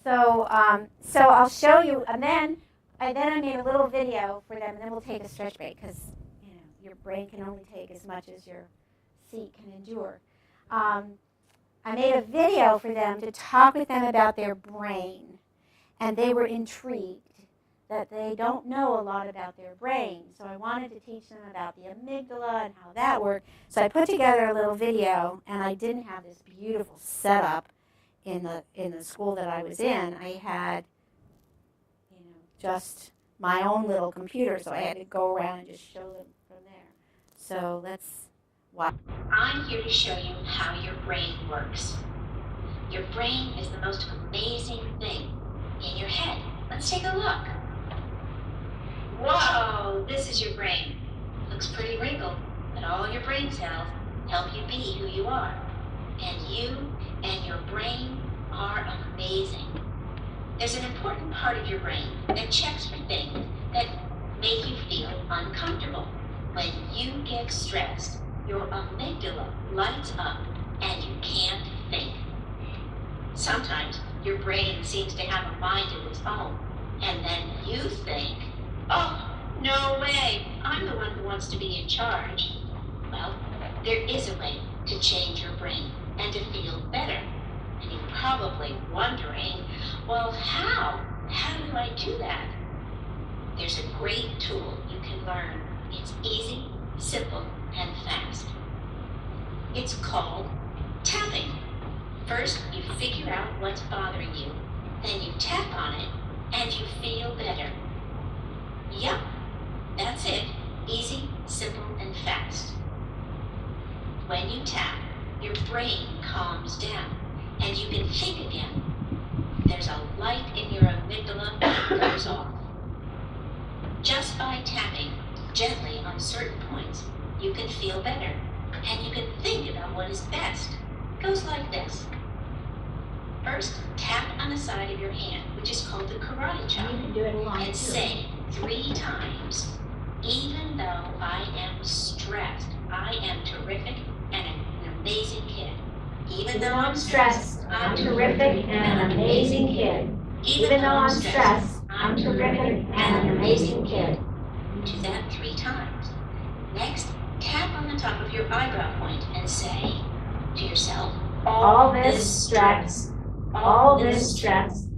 So I'll show you, and then I made a little video for them, and then we'll take a stretch break because your brain can only take as much as your seat can endure. I made a video for them to talk with them about their brain, and they were intrigued that they don't know a lot about their brain. So I wanted to teach them about the amygdala and how that worked. So I put together a little video, and I didn't have this beautiful setup in the school that I was in. I had, just my own little computer, so I had to go around and just show them from there. So let's watch. I'm here to show you how your brain works. Your brain is the most amazing thing in your head. Let's take a look. Whoa, this is your brain. Looks pretty wrinkled, but all your brain cells help you be who you are. And you and your brain are amazing. There's an important part of your brain that checks for things that make you feel uncomfortable. When you get stressed, your amygdala lights up and you can't think. Sometimes your brain seems to have a mind of its own, and then you think, oh, no way, I'm the one who wants to be in charge. Well, there is a way to change your brain and to feel better. And you're probably wondering, well, how? How do I do that? There's a great tool you can learn. It's easy, simple, and fast. It's called tapping. First, you figure out what's bothering you. Then you tap on it, and you feel better. Yup, that's it. Easy, simple, and fast. When you tap, your brain calms down, and you can think again. There's a light in your amygdala that goes off. Just by tapping gently on certain points, you can feel better, and you can think about what is best. It goes like this. First, tap on the side of your hand, which is called the karate chop, You can do it a lot and too. say 3 times, even though I am stressed, I am terrific and an amazing kid. Even though I'm stressed, I'm terrific and an amazing kid. Even though I'm stressed, I'm terrific and an amazing kid. Do that 3 times. Next, tap on the top of your eyebrow point and say to yourself, all this stress, all this stress,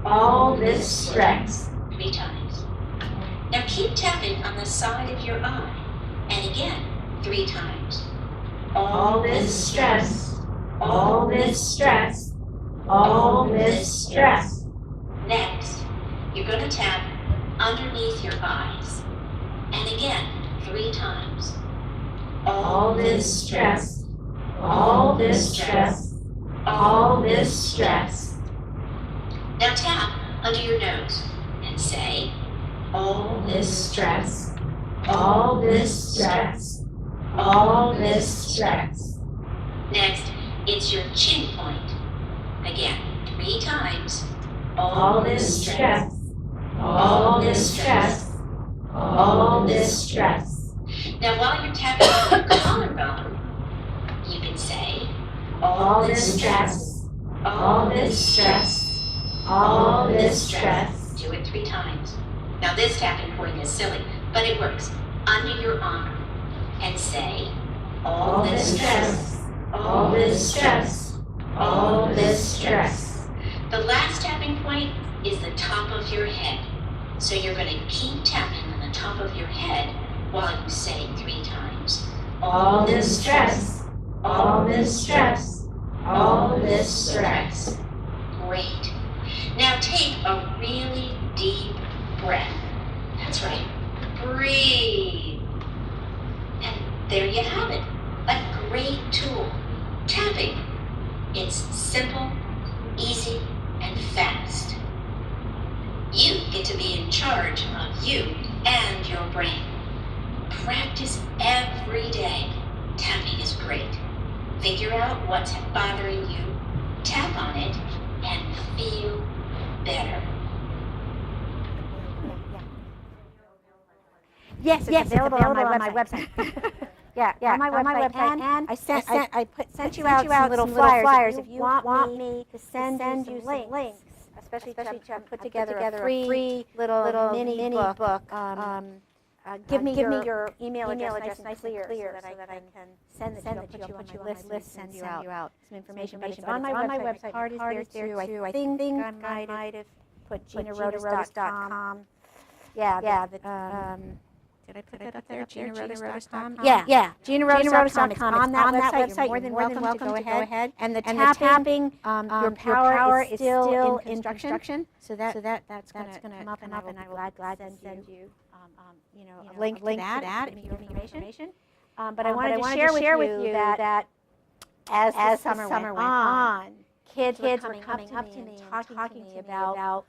all this stress. 3 times. Now keep tapping on the side of your eye, and again 3 times. All this stress, all this stress, all this stress. Next, you're going to tap underneath your eyes, and again 3 times. All this stress, all this stress, all this stress. Now tap under your nose and say, all this stress, all this stress, all this stress. Next, it's your chin point. Again, 3 times. All this stress, all this stress, all this stress. Now while you're tapping on your collarbone, you can say, all this stress, all this stress, all this stress. Do it 3 times. Now this tapping point is silly, but it works. Under your arm, and say, all this stress, all this stress, all this stress. The last tapping point is the top of your head. So you're going to keep tapping on the top of your head while you say 3 times. All this stress, all this stress, all this stress. Great. Now take a really deep breath. That's right. Breathe. And there you have it. A great tool. Tapping. It's simple, easy, and fast. You get to be in charge of you and your brain. Practice every day. Tapping is great. Figure out what's bothering you, tap on it, and feel better. Yes, it's available on my website. Yeah, on my website, and I sent you out some little flyers if you want me to send you some links, especially to put together a free little mini book. Give me your email address nice and clear so that I can send it to you, put you on my list, send you out some information. But it's on my website. My card is there too. I think I might have put GinaRodas.com. Yeah. Did I put that up there? GinaRodas.com? Yeah. GinaRodas.com. It's on that website. You're more than welcome to go ahead. And the tapping, your power is still in construction. So that's going to come up, and I will be glad to send you a link to that, give me your information. But I wanted to share with you that as the summer went on, kids were coming up to me and talking to me about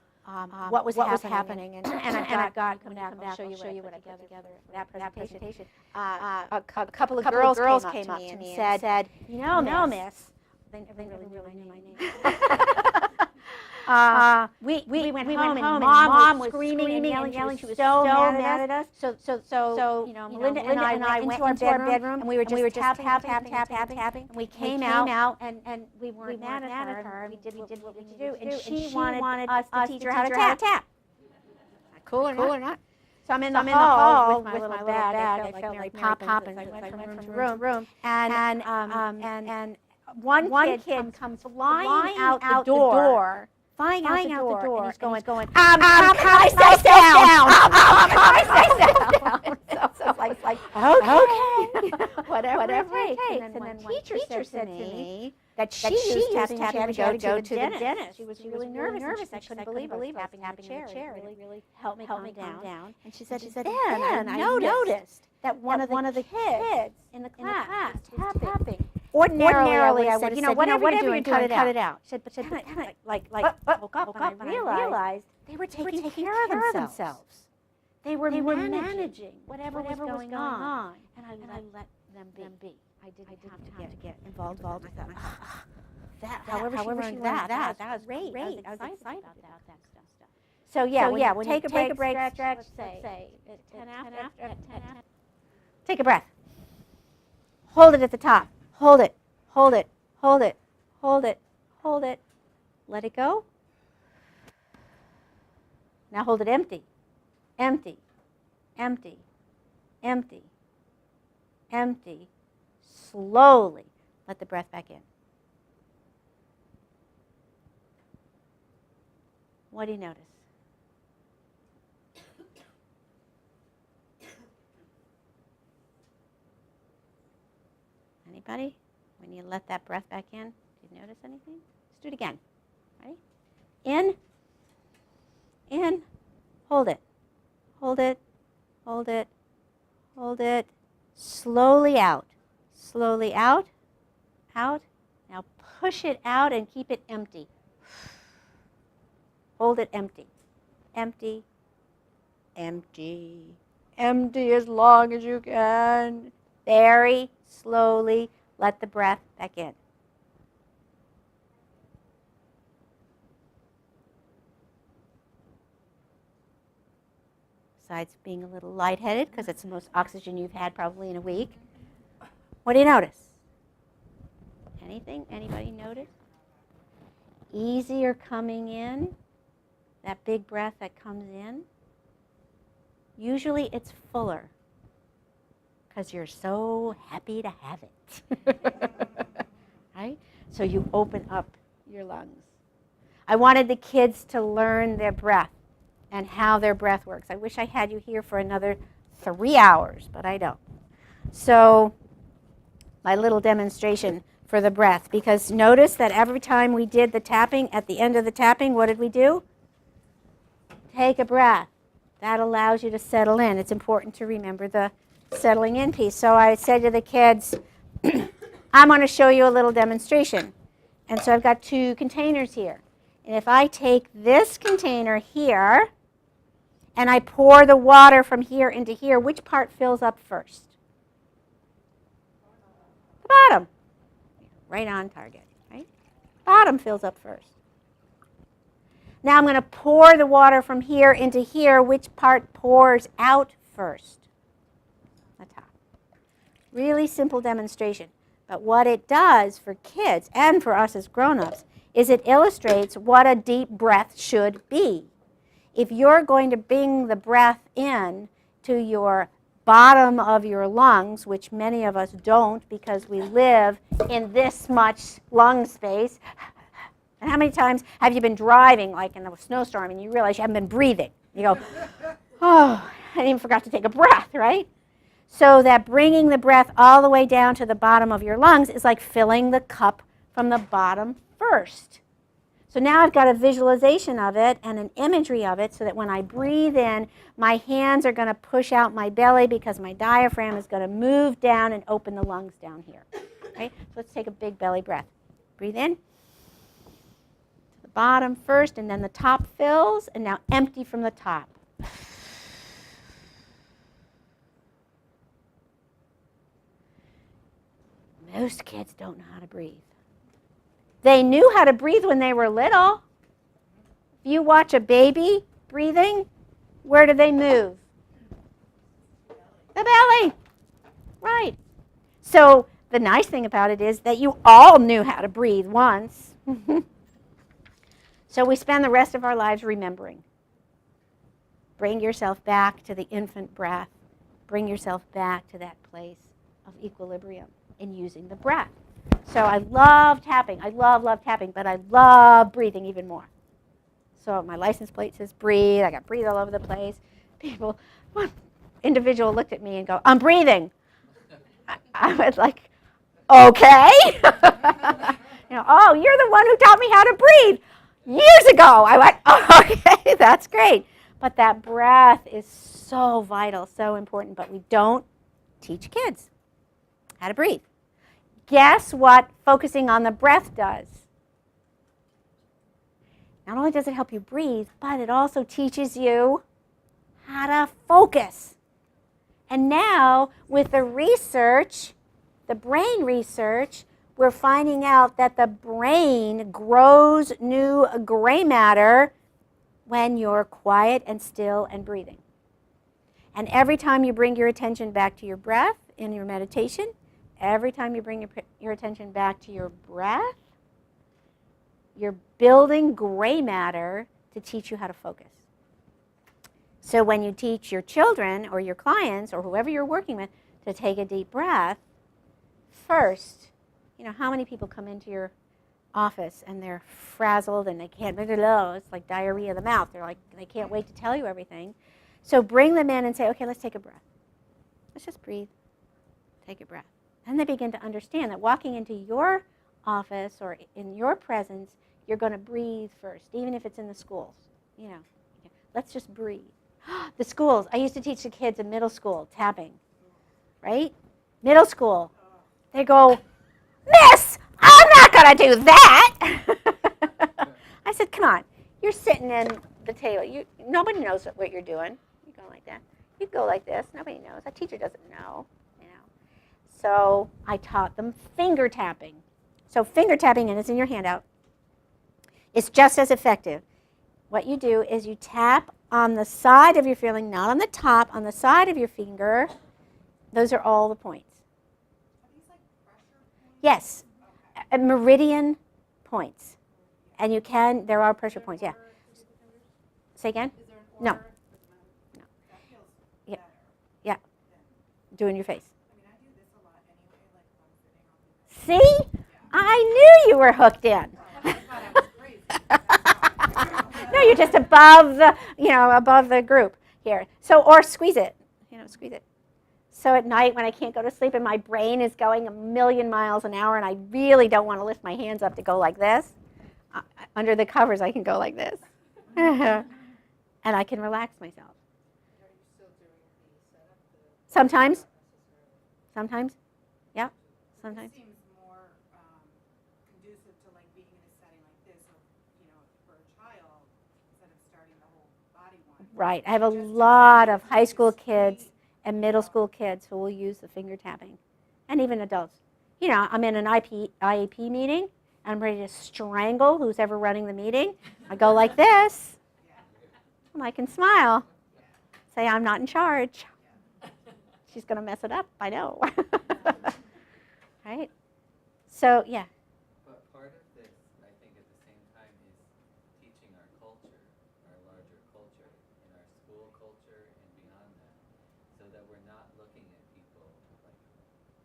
what was happening, and I got come back. I'll show you what I put together for that presentation. A couple of girls came up to me and said, "You know, Miss." They really knew my name. We went home and Mom was screaming and yelling. She was so mad at us. So Melinda and I went into our bedroom and we were just tapping. And we came out and we weren't mad at her. And we did what we do. And she wanted us to teach her how to tap. Cool or not? So I'm in the hall with my little bag. I felt like Poppins. I went from room to room. And one kid comes flying out the door. Flying out the door, and he's going, calm myself down. So like, okay, whatever it takes. And then one teacher said to me that she used tapping to go to the dentist. She was really nervous. I couldn't believe I was tapping the chair. It really helped me calm down. And she said, then I noticed that one of the kids in the class was tapping. Ordinarily, I would have said, whatever you're doing, cut it out. She said, but woke up and I realized they were taking care of themselves. They were managing whatever was going on. And I let them be. I didn't have to get involved with them. However she learned that was great. I was excited about that stuff. So yeah, when you take a break, stretch, let's say at 10 after. Take a breath. Hold it at the top. Hold it. Let it go. Now hold it empty. Slowly let the breath back in. What do you notice? Anybody? When you let that breath back in, do you notice anything? Let's do it again. Ready? In, hold it. Slowly out. Out. Now push it out and keep it empty. Hold it empty. Empty as long as you can. Very slowly let the breath back in. Besides being a little lightheaded, because it's the most oxygen you've had probably in a week, what do you notice? Anything? Anybody notice? Easier coming in, that big breath that comes in. Usually it's fuller, because you're so happy to have it. Right? So you open up your lungs. I wanted the kids to learn their breath and how their breath works. I wish I had you here for another 3 hours, but I don't. So my little demonstration for the breath, because notice that every time we did the tapping, at the end of the tapping, what did we do? Take a breath. That allows you to settle in. It's important to remember the settling in piece. So I said to the kids, I'm going to show you a little demonstration. And so I've got 2 containers here. And if I take this container here and I pour the water from here into here, which part fills up first? The bottom. Right on target, right? Bottom fills up first. Now I'm going to pour the water from here into here. Which part pours out first? The top. Really simple demonstration. But what it does for kids and for us as grown-ups is it illustrates what a deep breath should be. If you're going to bring the breath in to your bottom of your lungs, which many of us don't because we live in this much lung space. And how many times have you been driving, like in a snowstorm, and you realize you haven't been breathing? You go, oh, I even forgot to take a breath, right? So that bringing the breath all the way down to the bottom of your lungs is like filling the cup from the bottom first. So now I've got a visualization of it and an imagery of it so that when I breathe in, my hands are going to push out my belly because my diaphragm is going to move down and open the lungs down here. Right? So let's take a big belly breath. Breathe in. bottom first, and then the top fills, and now empty from the top. Most kids don't know how to breathe. They knew how to breathe when they were little. If you watch a baby breathing, where do they move? The belly. Right. So the nice thing about it is that you all knew how to breathe once. So we spend the rest of our lives remembering. Bring yourself back to the infant breath. Bring yourself back to that place of equilibrium in using the breath. So I love tapping. I love tapping, but I love breathing even more. So my license plate says breathe. I got breathe all over the place. People, one individual looked at me and go, I'm breathing. I was like, okay. Oh, you're the one who taught me how to breathe years ago. I went, oh, okay, that's great. But that breath is so vital, so important, but we don't teach kids how to breathe. Guess what focusing on the breath does? Not only does it help you breathe, but it also teaches you how to focus. And now, with the research, the brain research, we're finding out that the brain grows new gray matter when you're quiet and still and breathing. And every time you bring your attention back to your breath in your meditation, every time you bring your attention back to your breath, you're building gray matter to teach you how to focus. So when you teach your children or your clients or whoever you're working with to take a deep breath, first, how many people come into your office and they're frazzled and they can't, it's like diarrhea of the mouth. They're like, they can't wait to tell you everything. So bring them in and say, okay, let's take a breath. Let's just breathe. Take a breath. And they begin to understand that walking into your office or in your presence, you're going to breathe first, even if it's in the schools. Let's just breathe. The schools, I used to teach the kids in middle school tapping, right? Middle school. They go, Miss, I'm not going to do that. I said, come on, you're sitting in the table. Nobody knows what you're doing. You go like that. You go like this. Nobody knows. A teacher doesn't know. So I taught them finger tapping. So finger tapping, and it's in your handout, is just as effective. What you do is you tap on the side of your feeling, not on the top, on the side of your finger. Those are all the points. Are these like pressure points? Yes, meridian points. And there are pressure points, yeah. Say again? Is there an No. order? No. That feels Yeah. better. Yeah. Doing your face. I mean, I do this a lot anyway, like when I'm sitting on the See? I knew you were hooked in. I thought I was crazy. No, you're just above the group here. So, or squeeze it, squeeze it. So at night when I can't go to sleep and my brain is going a million miles an hour and I really don't want to lift my hands up to go like this, under the covers I can go like this. And I can relax myself. Are you still doing the setup? Sometimes. Sometimes. Yeah. Sometimes. It seems more conducive to like being in a setting like this, or for a child, instead of starting the whole body one. Right. I have a lot of high school kids and middle school kids who will use the finger tapping, and even adults. I'm in an IEP meeting, and I'm ready to strangle who's ever running the meeting. I go like this, and I can smile, say I'm not in charge. She's going to mess it up, I know. Right? So, yeah. But part of this, I think, at the same time is teaching our culture, our larger culture, in our school culture and beyond that, so that we're not looking at people like,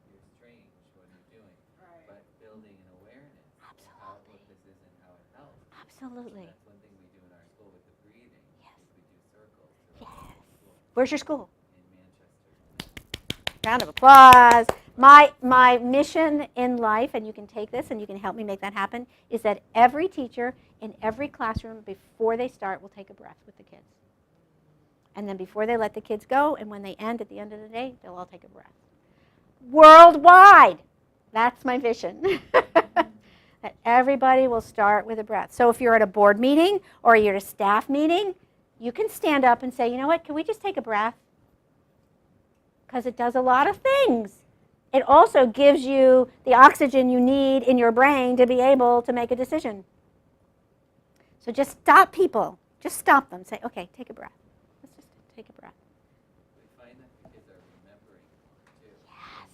you're strange, what are you doing? Right. But building an awareness of how, what this is and how it helps. Absolutely. That's one thing we do in our school with the breathing. Yes. Is we do circles. Yes. School Where's your school? in Manchester. Round of applause. My mission in life, and you can take this and you can help me make that happen, is that every teacher in every classroom before they start will take a breath with the kids. And then before they let the kids go, and when they end at the end of the day, they'll all take a breath. Worldwide. That's my vision. that everybody will start with a breath. So if you're at a board meeting or you're at a staff meeting, you can stand up and say, you know what, can we just take a breath? Because it does a lot of things. It also gives you the oxygen you need in your brain to be able to make a decision. So just stop people. Just stop them. Say, okay, take a breath. Let's just take a breath. We find that the kids are remembering more too. Yes.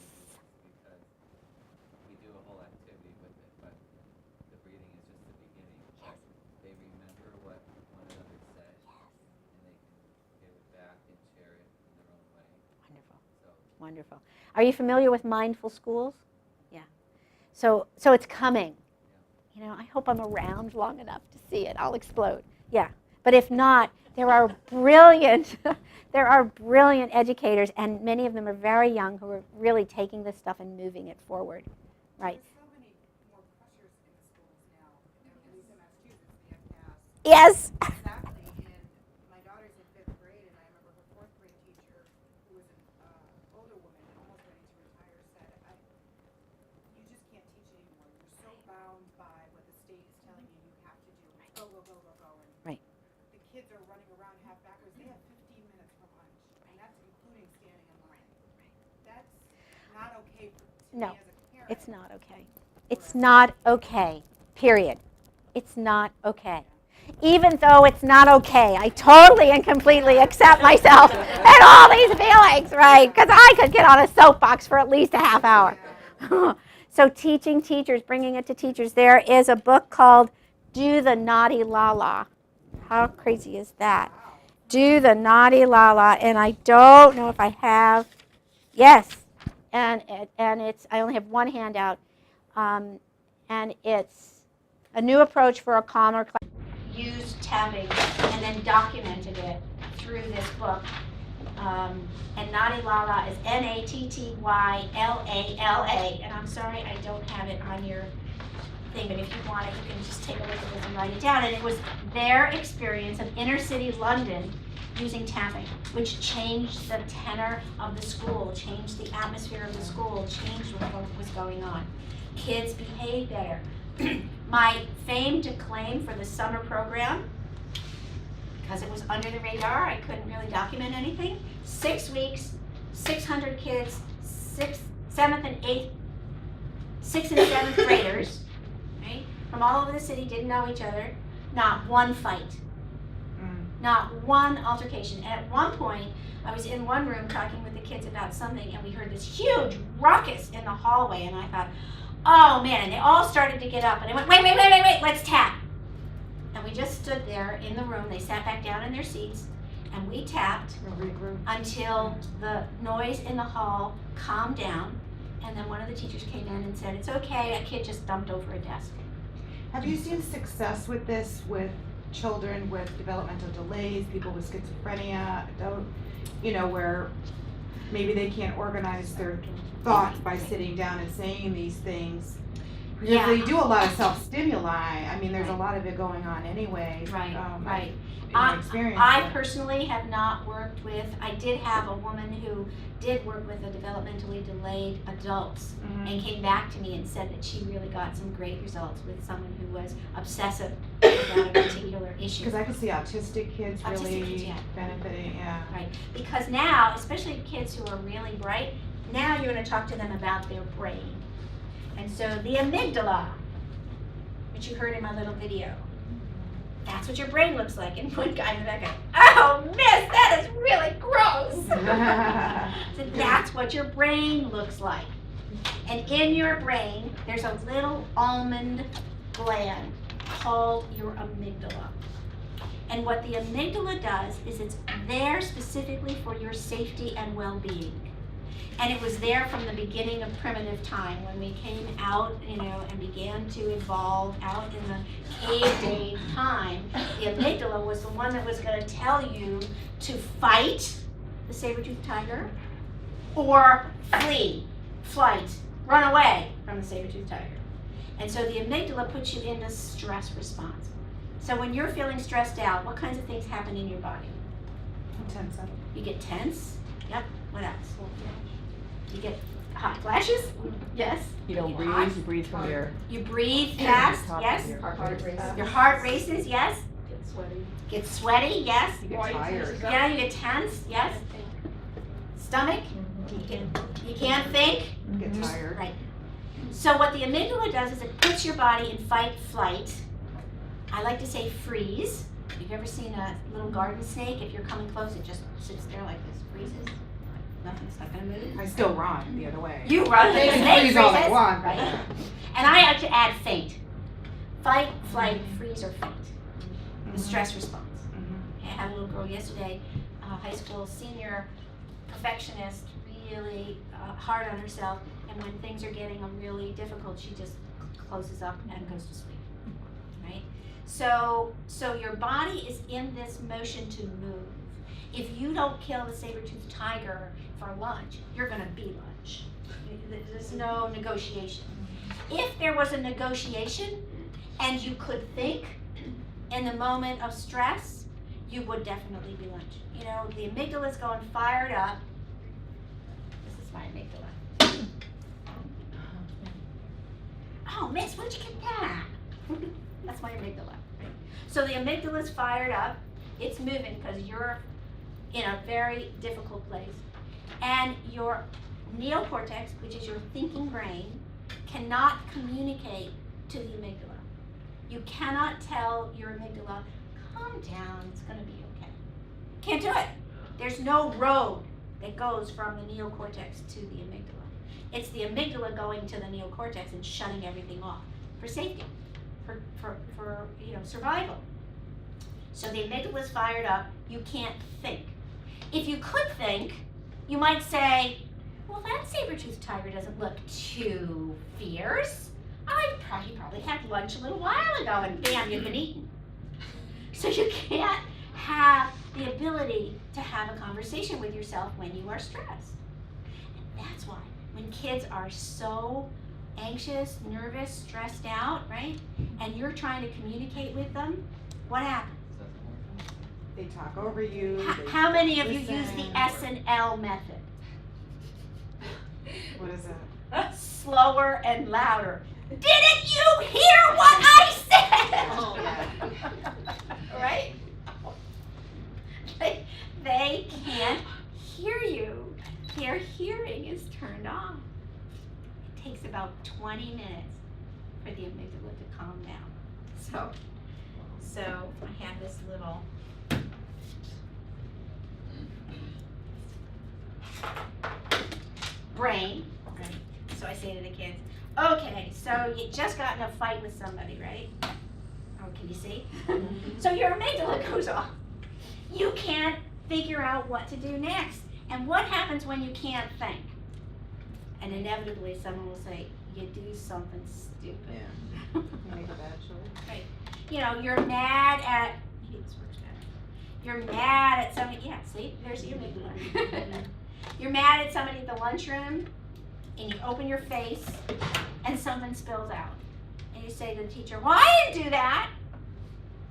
Because we do a whole activity with it, but the breathing is just the beginning. Yes. They remember what one another said, and they can give it back and share it in their own way. Wonderful. Wonderful. Are you familiar with mindful schools? Yeah. So it's coming. You know, I hope I'm around long enough to see it. I'll explode. Yeah. But if not, there are brilliant educators, and many of them are very young, who are really taking this stuff and moving it forward. Right. There's so many more pressures in the schools now, at least in Massachusetts, the FCAS. Yes. Exactly, and my daughter's in 5th grade, and I remember her 4th grade teacher, who was an older woman and almost ready to retire, said, you just can't teach anymore. You're so bound by what the state is telling you have to do. Go, go, go, go, go. And right. The kids are running around half backwards. They have 15 minutes for lunch, and that's including standing in line. That's not okay for me as a parent. It's not okay. It's not okay, period. It's not okay. Even though it's not okay, I totally and completely accept myself and all these feelings, right? Because I could get on a soapbox for at least a half hour. So teaching teachers, bringing it to teachers, there is a book called Do the Naughty La La. How crazy is that? Do the Naughty La La, and I don't know if I have, yes, and it's, I only have one handout, and it's a new approach for a calmer class. Used tapping and then documented it through this book. And Naughty La La is Nattyllala. And I'm sorry I don't have it on your thing, but if you want it, you can just take a look at this and write it down. And it was their experience of inner city London using tapping, which changed the tenor of the school, changed the atmosphere of the school, changed what was going on. Kids behave better. My fame to claim for the summer program, because it was under the radar, I couldn't really document anything. 6 weeks, 600 kids, 6th and 7th graders, right, from all over the city, didn't know each other, not one fight, not one altercation. And at one point, I was in one room talking with the kids about something, and we heard this huge ruckus in the hallway, and I thought, oh man, and they all started to get up, and they went, wait, let's tap. And we just stood there in the room. They sat back down in their seats, and we tapped until the noise in the hall calmed down, and then one of the teachers came in and said, it's okay, a kid just dumped over a desk. Have you seen success with this with children with developmental delays, people with schizophrenia, where maybe they can't organize their thoughts by sitting down and saying these things? Because they do a lot of self-stimuli. I mean, there's a lot of it going on anyway. Right. In my experience. I personally have not worked with, I did have a woman who did work with the developmentally delayed adults and came back to me and said that she really got some great results with someone who was obsessive about a particular issue. Because I can see autistic kids really benefiting, Right, because now, especially kids who are really bright, now you're going to talk to them about their brain. And so the amygdala, which you heard in my little video, that's what your brain looks like. And one guy in the back goes, oh, miss, that is really gross. So that's what your brain looks like. And in your brain, there's a little almond gland called your amygdala. And what the amygdala does is it's there specifically for your safety and well-being. And it was there from the beginning of primitive time when we came out, and began to evolve out in the cave day time. The amygdala was the one that was going to tell you to fight the saber-toothed tiger or flee, flight, run away from the saber-toothed tiger. And so the amygdala puts you into stress response. So when you're feeling stressed out, what kinds of things happen in your body? Tense up. You get tense. Yep. What else? You get hot flashes, yes. You don't Get hot. breathe, you breathe from your. You breathe fast, top of yes. your Heart rate. Your heart races, yes. Get sweaty. Get sweaty, yes. You get tired. Yeah, you get tense, yes. Stomach, you can't think. Get tired. Right. So what the amygdala does is it puts your body in fight, flight. I like to say freeze. You've ever seen a little garden snake? If you're coming close, it just sits there like this, freezes. Nothing's not gonna move. I still run the other way. You run, the They snake freeze all they freezes, want. right? And I like to add faint. Fight, flight, freeze, or faint. The stress response. I had a little girl yesterday, high school senior, perfectionist, really hard on herself, and when things are getting really difficult, she just closes up and goes to sleep, right? So your body is in this motion to move. If you don't kill the saber-toothed tiger for lunch, you're gonna be lunch. There's no negotiation. If there was a negotiation and you could think in the moment of stress, you would definitely be lunch. You know, the amygdala is going fired up. This is my amygdala. Oh, miss, where'd you get that? That's my amygdala. So the amygdala is fired up. It's moving because you're in a very difficult place. And your neocortex, which is your thinking brain, cannot communicate to the amygdala. You cannot tell your amygdala, calm down, it's gonna be okay. Can't do it. There's no road that goes from the neocortex to the amygdala. It's the amygdala going to the neocortex and shutting everything off for safety, for survival. So the amygdala is fired up, you can't think. If you could think, you might say, well, that saber-toothed tiger doesn't look too fierce. He probably had lunch a little while ago and bam, you've been eaten. So you can't have the ability to have a conversation with yourself when you are stressed. And that's why when kids are so anxious, nervous, stressed out, right? And you're trying to communicate with them, what happens? They talk over you. they How many of you listen. use the S&L method? What is that? Slower and louder. Didn't you hear what I said? Oh, yeah. Right? They can't hear you. Their hearing is turned off. It takes about 20 minutes for the amygdala to calm down. So I have this little brain. Right? So I say to the kids, okay, so you just got in a fight with somebody, right? Oh, can you see? So your amygdala goes off. You can't figure out what to do next. And what happens when you can't think? And inevitably someone will say, you do something stupid. Yeah. You make a bad choice. Right. You know, you're mad at, you're mad at somebody, yeah, see, there's your amygdala. You're mad at somebody at the lunchroom, and you open your face, and something spills out. And you say to the teacher, well, I didn't do that.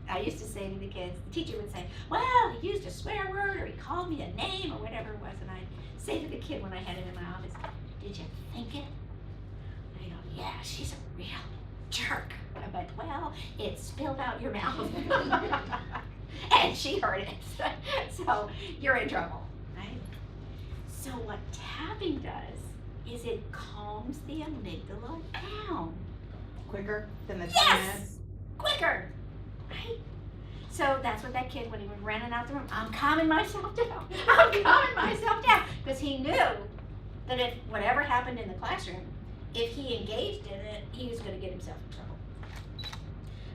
I used to say to the kids, the teacher would say, well, he used a swear word, or he called me a name, or whatever it was. And I'd say to the kid when I had him in my office, did you think it? And he'd go, yeah, she's a real jerk. I went, well, it spilled out your mouth. And she heard it. So you're in trouble, right? So what tapping does is it calms the amygdala down. Quicker than the 10 Yes! minutes? Quicker, right? So that's what that kid, when he was running out the room, I'm calming myself down. I'm calming myself down. Because he knew that if whatever happened in the classroom, if he engaged in it, he was going to get himself in trouble.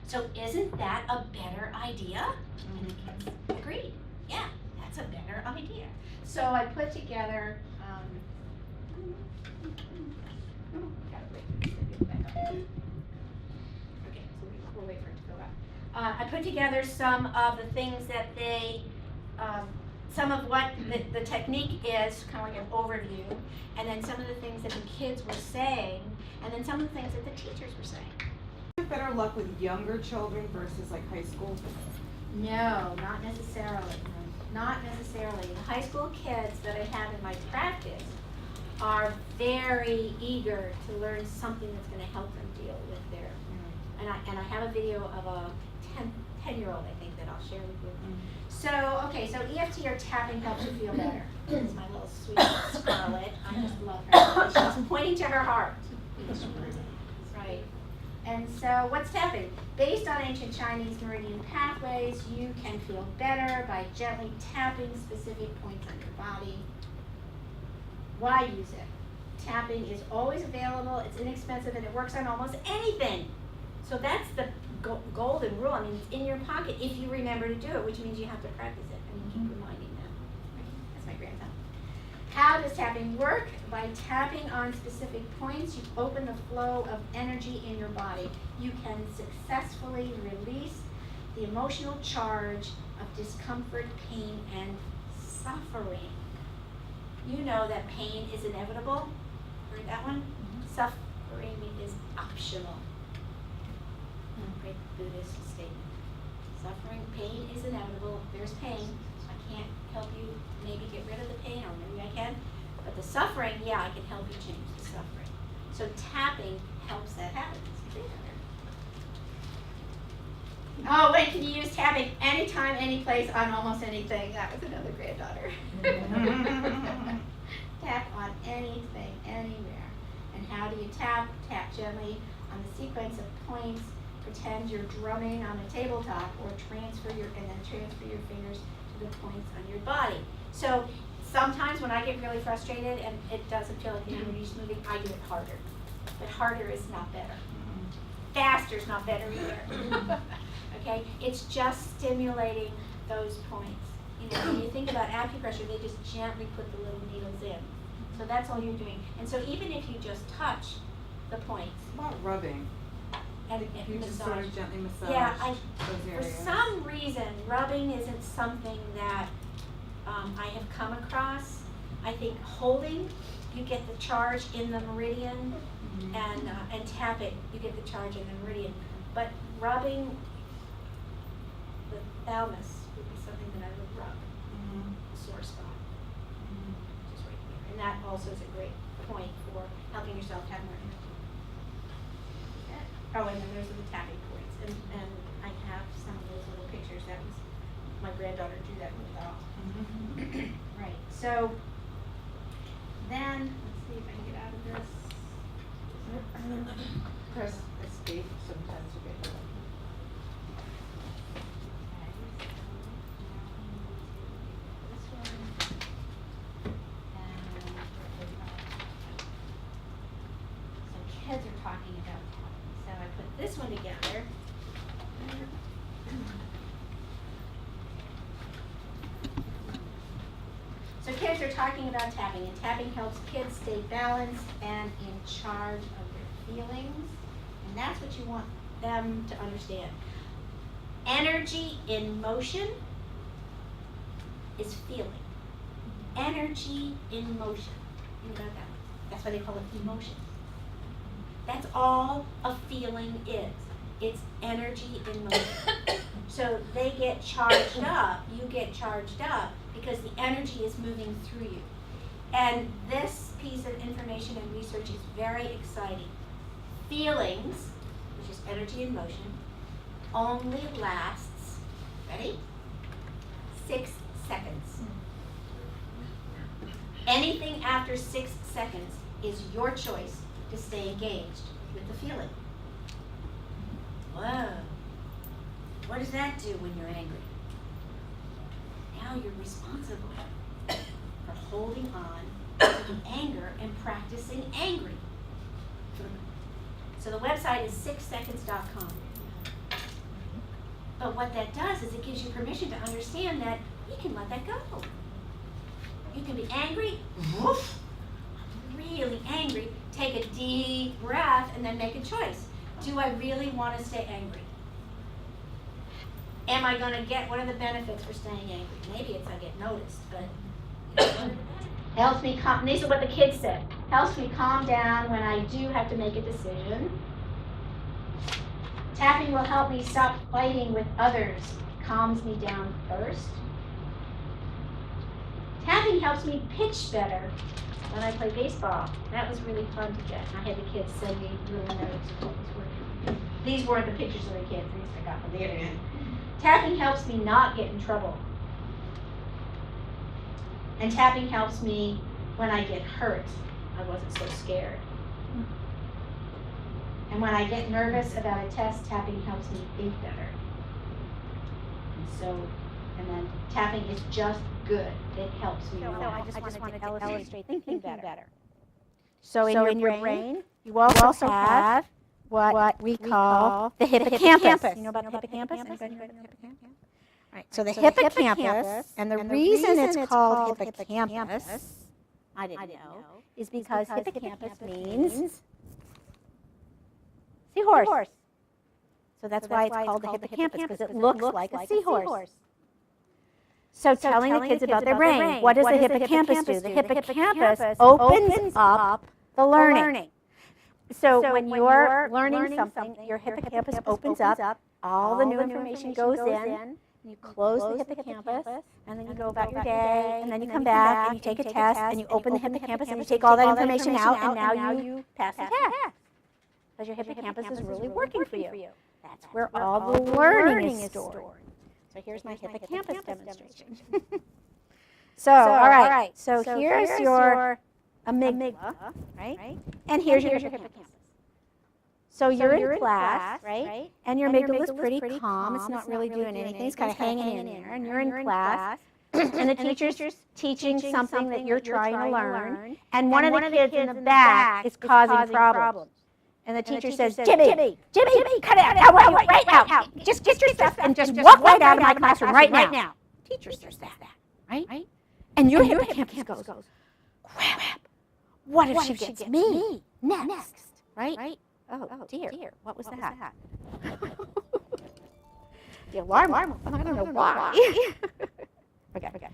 So isn't that a better idea? And the kids agreed. Yeah, that's a better idea. So I put together, okay, so we'll wait for it to go up. I put together some of the things that they, some of what the technique is, kind of like an overview, and then some of the things that the kids were saying, and then some of the things that the teachers were saying. Better luck with younger children versus like high school? No, not necessarily. Not necessarily. The high school kids that I have in my practice are very eager to learn something that's going to help them deal with their, and I have a video of a 10-year-old, I think, that I'll share with you. So, okay, so EFT or tapping helps you feel better. This is my little sweet Scarlett. I just love her. She's pointing to her heart. Right. And so, what's tapping? Based on ancient Chinese meridian pathways, you can feel better by gently tapping specific points on your body. Why use it? Tapping is always available, it's inexpensive, and it works on almost anything. So that's the golden rule. I mean, it's in your pocket if you remember to do it, which means you have to practice it. I mean, keep reminding them. That's my grandson. How does tapping work? By tapping on specific points, you open the flow of energy in your body. You can successfully release the emotional charge of discomfort, pain, and suffering. You know that pain is inevitable. Heard that one? Suffering is optional. Great Buddhist statement. Suffering, pain is inevitable. There's pain. I can't help you maybe get rid of the pain, or maybe I can. But the suffering, yeah, I can help you change the suffering. So tapping helps that happen. Oh, wait, can you use tapping anytime, any place, on almost anything? That was another granddaughter. Tap on anything, anywhere. And how do you tap? Tap gently on the sequence of points. Pretend you're drumming on a tabletop, or transfer your fingers to the points on your body. So sometimes when I get really frustrated and it doesn't feel like the energy's moving, I do it harder. But harder is not better. Faster is not better either. Okay? It's just stimulating those points. You know, when you think about acupressure, they just gently put the little needles in. So that's all you're doing. And so even if you just touch the points. What about rubbing? And You just sort of gently massage yeah, those for areas. some reason, rubbing isn't something that I have come across. I think holding, you get the charge in the meridian, and tapping, you get the charge in the meridian. But rubbing the thalamus would be something that I would rub, a sore spot, just right here. And that also is a great point for helping yourself have more energy. Oh, and then there's the tapping points, and I have some of those little pictures. That was my granddaughter drew that with all. Right. So then let's see if I can get out of this. Press escape sometimes to get help. Kids are talking about tapping, so I put this one together. So kids are talking about tapping, and tapping helps kids stay balanced and in charge of their feelings, and that's what you want them to understand. Energy in motion is feeling. Energy in motion. Think about that. That's why they call it emotion. That's all a feeling is. It's energy in motion. So they get charged up, you get charged up, because the energy is moving through you. And this piece of information and research is very exciting. Feelings, which is energy in motion, only lasts, ready? 6 seconds. Anything after 6 seconds is your choice to stay engaged with the feeling. Whoa. What does that do when you're angry? Now you're responsible for holding on to the anger and practicing angry. So the website is 6seconds.com. But what that does is it gives you permission to understand that you can let that go. You can be angry, woof, really angry, take a deep breath, and then make a choice. Do I really want to stay angry? Am I going to get, what are the benefits for staying angry? Maybe it's I get noticed, but helps me calm, these are what the kids said. Helps me calm down when I do have to make a decision. Tapping will help me stop fighting with others. Calms me down first. Tapping helps me pitch better when I played baseball. That was really fun to get. I had the kids send me little notes of what was working. These weren't the pictures of the kids, these I got from the internet. Tapping helps me not get in trouble. And tapping helps me when I get hurt. I wasn't so scared. And when I get nervous about a test, tapping helps me think better. And then tapping is just good. It helps me. So know. I just wanted to illustrate thinking better. So in your brain, you also have what we call the hippocampus. You know about the hippocampus? Anybody know about the hippocampus? Right. So the hippocampus, and the reason it's called hippocampus, I didn't know, is because hippocampus means seahorse. So that's why it's called the hippocampus, because it looks like a seahorse. So telling the kids about their brain, what does the hippocampus do? The hippocampus opens up the learning. So when you're learning something, your hippocampus opens up, all the new information goes in, you close the hippocampus, and then you go about your day, and then you come back, and you take a test, and you open the hippocampus, and you take all that information out, and now you pass the test. Because your hippocampus is really working for you. That's where all the learning is stored. So here's my hippocampus demonstration. So, all right, so here's your amygdala, right? And here's your hippocampus. So you're in class, right? And your amygdala is pretty calm. It's not really doing anything. It's kind of hanging in there. And you're in class. And the teacher's teaching something that you're trying to learn. And one of the kids in the back is causing problems. And the teacher says, Jimmy, cut it out right now. Just get your stuff and just walk right out of my classroom right now. Teacher says that, right? And your hippocampus goes, crap, what if she gets me next, right? Oh dear, what was that? The alarm, I don't know why. Okay.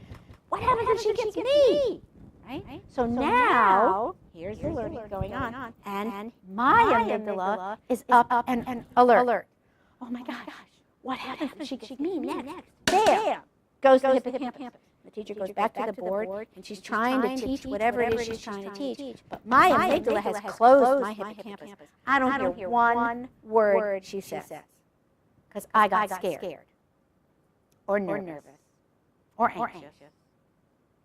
What happens if she gets me? Right? So now, here's the learning going on, and my amygdala is up and alert. Oh my gosh, what happens if she gets me next? Bam! Goes the hippocampus. The teacher goes back to the board, and she's trying to teach whatever it is she's trying to teach. But my amygdala has closed my hippocampus. I don't hear one word she says, because I got scared, or nervous, or anxious,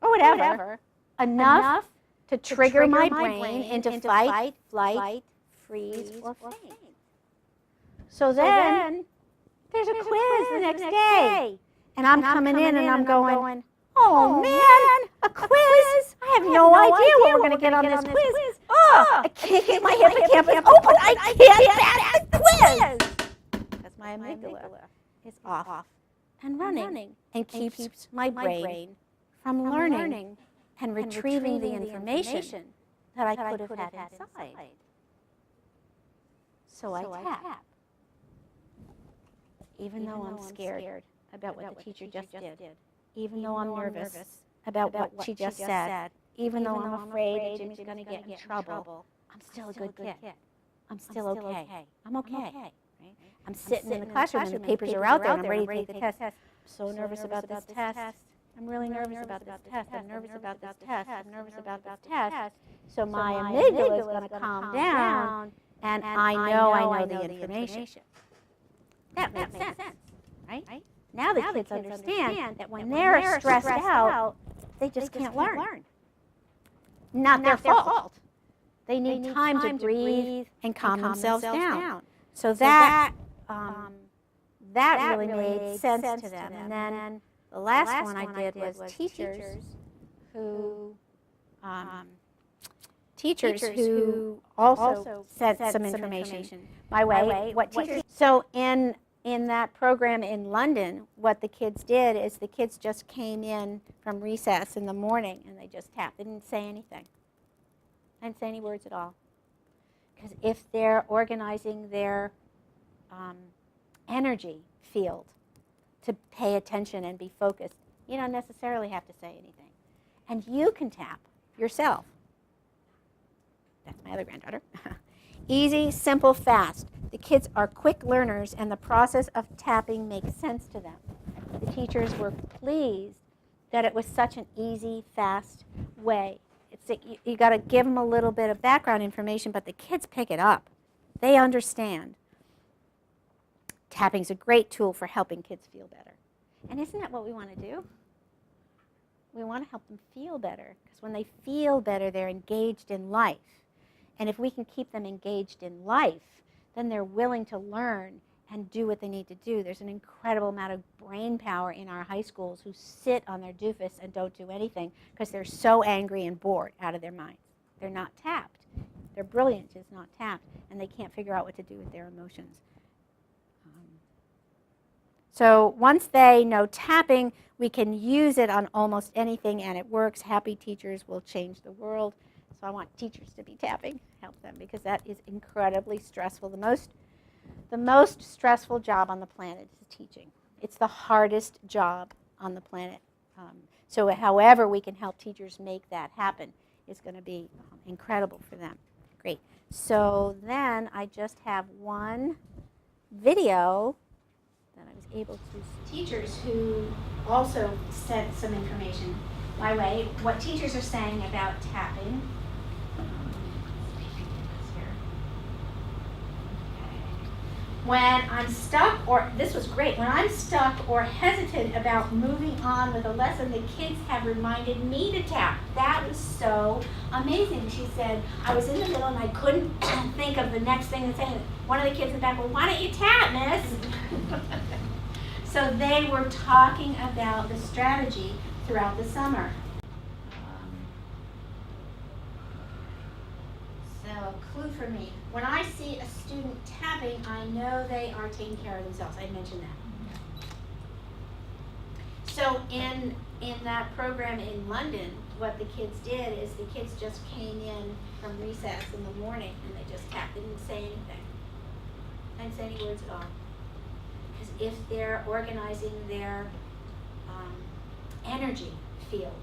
or whatever. Enough to trigger my brain into fight, flight, freeze, or faint. So then, there's a quiz the next day. And I'm coming in and I'm going, oh man, a quiz? I have no idea what we're going to get on this quiz. Oh, I can't get my hippocampus open. I can't pass the quiz. Because my amygdala is off and running and keeps my brain from learning and retrieving the information that I could have had inside. So I tap. Even though I'm scared about what the teacher just did. Even though I'm nervous about what she just said. Even though I'm afraid that Jimmy's going to get in trouble. I'm still a good kid. I'm still okay. I'm okay. I'm sitting in the classroom and the papers are out there and I'm ready to take the test. I'm so nervous about this test. I'm really nervous about this test. I'm nervous about this test. I'm nervous about this test. So my amygdala is going to calm down, and I know the information. That makes sense, right? Now the kids understand that when they're stressed out, they just can't learn. Not their fault. They need time to breathe and calm themselves down. So that really made sense to them. And then the last one I did was teachers who also sent some information my way. What teachers? So in that program in London, what the kids did is the kids just came in from recess in the morning and they just tapped. They didn't say anything. They didn't say any words at all. Because if they're organizing their energy field to pay attention and be focused, you don't necessarily have to say anything. And you can tap yourself. That's my other granddaughter. Easy, simple, fast. The kids are quick learners and the process of tapping makes sense to them. The teachers were pleased that it was such an easy, fast way. It's So you got to give them a little bit of background information, but the kids pick it up. They understand. Tapping's a great tool for helping kids feel better. And isn't that what we want to do? We want to help them feel better, because when they feel better, they're engaged in life. And if we can keep them engaged in life, then they're willing to learn and do what they need to do. There's an incredible amount of brain power in our high schools who sit on their doofus and don't do anything because they're so angry and bored out of their minds. They're not tapped. Their brilliance is not tapped, and they can't figure out what to do with their emotions. So once they know tapping, we can use it on almost anything, and it works. Happy teachers will change the world. So I want teachers to be tapping, help them, because that is incredibly stressful. The most stressful job on the planet is teaching. It's the hardest job on the planet. So however we can help teachers make that happen is going to be incredible for them. Great. So then I just have one video that I was able to. Teachers who also sent some information my way, what teachers are saying about tapping. When I'm stuck, or this was great, when I'm stuck or hesitant about moving on with a lesson, the kids have reminded me to tap. That was so amazing. She said, I was in the middle and I couldn't think of the next thing to say. One of the kids in the back, well, why don't you tap, miss? So they were talking about the strategy throughout the summer. So a clue for me. When I see a student tapping, I know they are taking care of themselves. I mentioned that. So in that program in London, what the kids did is the kids just came in from recess in the morning and they just tapped. They didn't say anything. They didn't say any words at all. Because if they're organizing their energy field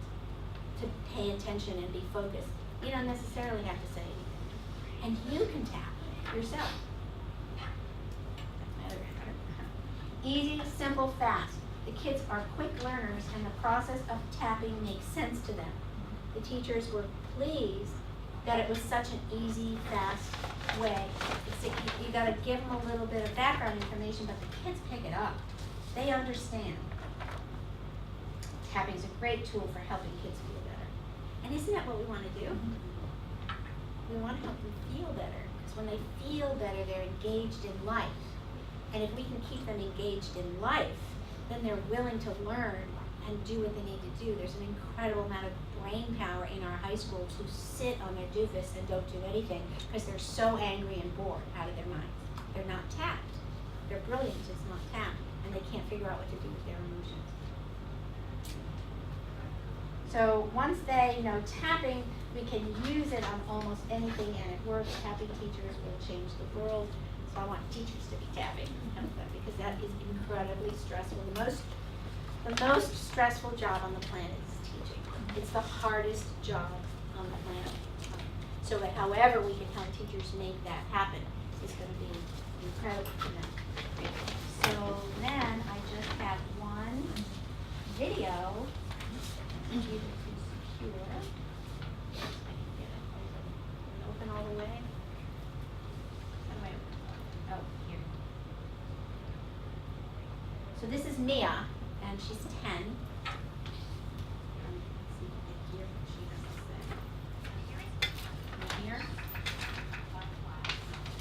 to pay attention and be focused, you don't necessarily have to say anything. And you can tap yourself. Easy, simple, fast. The kids are quick learners and the process of tapping makes sense to them. The teachers were pleased that it was such an easy, fast way. You got to give them a little bit of background information, but the kids pick it up. They understand. Tapping is a great tool for helping kids feel better. And isn't that what we want to do? We want to help them feel better, because when they feel better, they're engaged in life. And if we can keep them engaged in life, then they're willing to learn and do what they need to do. There's an incredible amount of brain power in our high schools who sit on their doofus and don't do anything because they're so angry and bored out of their minds. They're not tapped. Their brilliance is not tapped, and they can't figure out what to do with their emotions. So once they know tapping, we can use it on almost anything, and it works. Happy teachers will change the world. So I want teachers to be tapping, because that is incredibly stressful. The most stressful job on the planet is teaching. It's the hardest job on the planet. So however we can help teachers make that happen is going to be incredible for them. So then I just have one video. Secure. Open all the way. Oh, here. So this is Mia, and she's 10. Let's see if they hear what she has to say. Can you hear?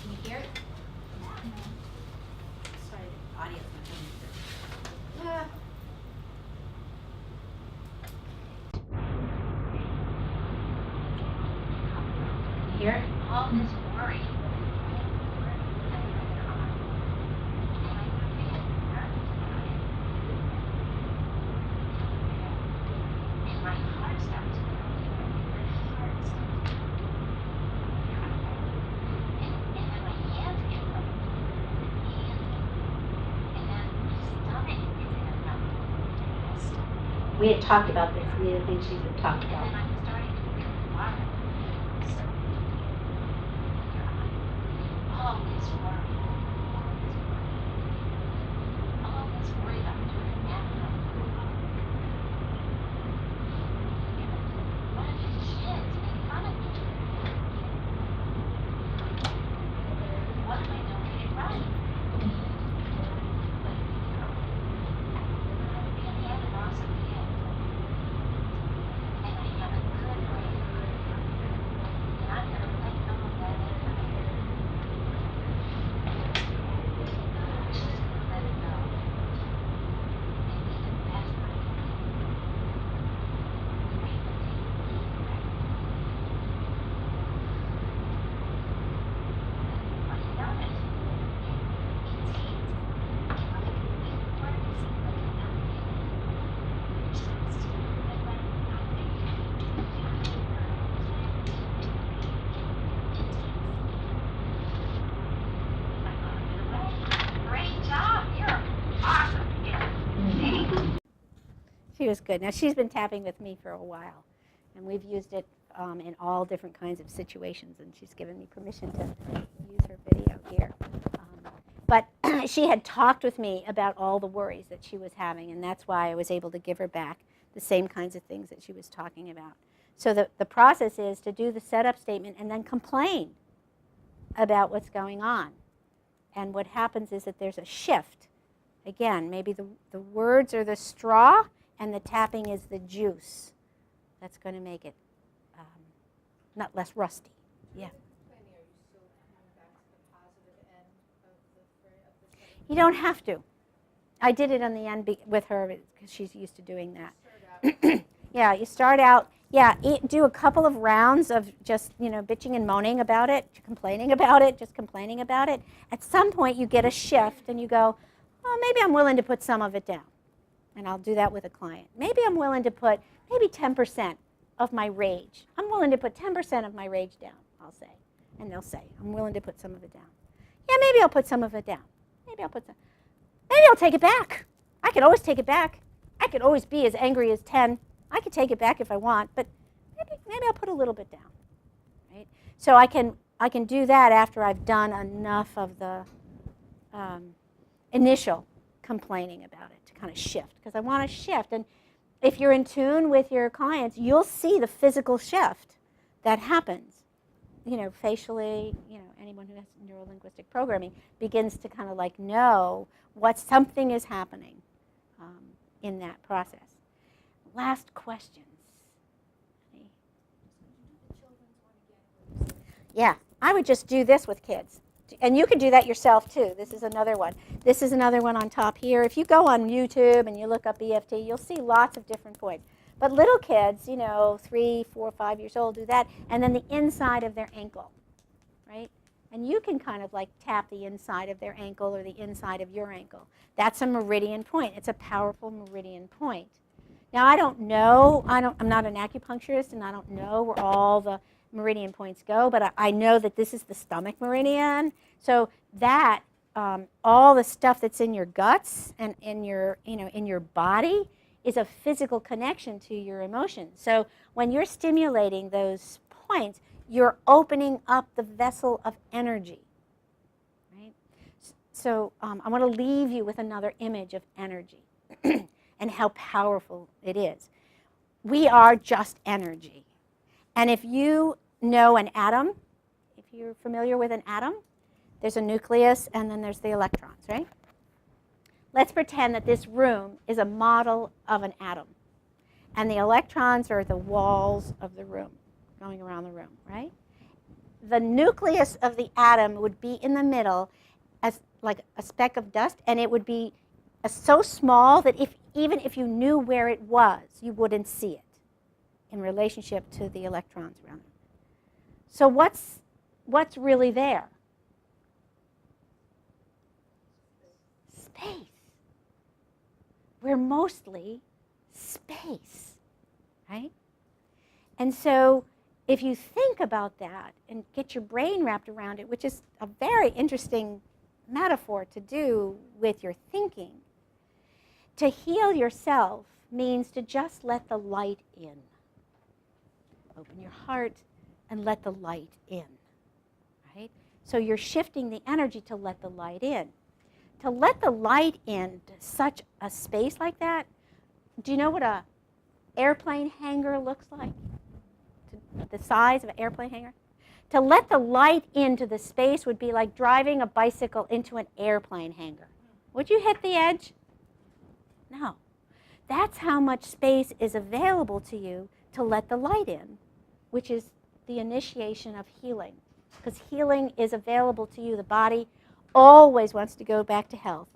Can you hear it? Sorry, the audio's not coming through. Hear it? All this worry. And my heart starts pounding. My heart starts and then my hands get like and then my stomach is in a stomach. We had talked about this. We had things she had talked about. And I'm starting to feel water. All this worry, all this worry about doing that. What if the kids make She was good. Now, she's been tapping with me for a while, and we've used it in all different kinds of situations, and she's given me permission to use her video here. But she had talked with me about all the worries that she was having, and that's why I was able to give her back the same kinds of things that she was talking about. So the process is to do the setup statement and then complain about what's going on. And what happens is that there's a shift. Again, maybe the words are the straw and the tapping is the juice. That's going to make it not less rusty. Yeah. You don't have to. I did it on the end with her because she's used to doing that. Yeah, you start out, do a couple of rounds of just, bitching and moaning about it, complaining about it, just complaining about it. At some point you get a shift and you go, oh, maybe I'm willing to put some of it down. And I'll do that with a client. Maybe I'm willing to put maybe 10% of my rage. I'm willing to put 10% of my rage down, I'll say. And they'll say, I'm willing to put some of it down. Yeah, maybe I'll put some of it down. Maybe I'll take it back. I could always take it back. I could always be as angry as 10. I could take it back if I want, but maybe I'll put a little bit down. Right? So I can do that after I've done enough of the initial complaining about it to kind of shift, because I want to shift. And if you're in tune with your clients, you'll see the physical shift that happens. Facially, anyone who has neuro-linguistic programming begins to kind of like know what something is happening in that process. Last questions. Yeah, I would just do this with kids. And you can do that yourself too. This is another one. This is another one on top here. If you go on YouTube and you look up EFT, you'll see lots of different points. But little kids, 3, 4, 5 years old, do that. And then the inside of their ankle, right? And you can kind of like tap the inside of their ankle or the inside of your ankle. That's a meridian point. It's a powerful meridian point. Now, I don't know. I'm not an acupuncturist, and I don't know where all the meridian points go. But I know that this is the stomach meridian. So that all the stuff that's in your guts and in your body is a physical connection to your emotions. So when you're stimulating those points, you're opening up the vessel of energy, right? So I want to leave you with another image of energy and how powerful it is. We are just energy. And if you know an atom, if you're familiar with an atom, there's a nucleus and then there's the electrons, right? Let's pretend that this room is a model of an atom. And the electrons are the walls of the room, going around the room, right? The nucleus of the atom would be in the middle as like a speck of dust, and it would be so small that even if you knew where it was, you wouldn't see it in relationship to the electrons around it. So what's really there? Space. We're mostly space, right? And so if you think about that and get your brain wrapped around it, which is a very interesting metaphor to do with your thinking, to heal yourself means to just let the light in. Open your heart and let the light in, right? So you're shifting the energy to let the light in. To let the light in to such a space like that, do you know what an airplane hangar looks like? The size of an airplane hangar? To let the light into the space would be like driving a bicycle into an airplane hangar. Would you hit the edge? No. That's how much space is available to you to let the light in, which is the initiation of healing. Because healing is available to you. The body always wants to go back to health.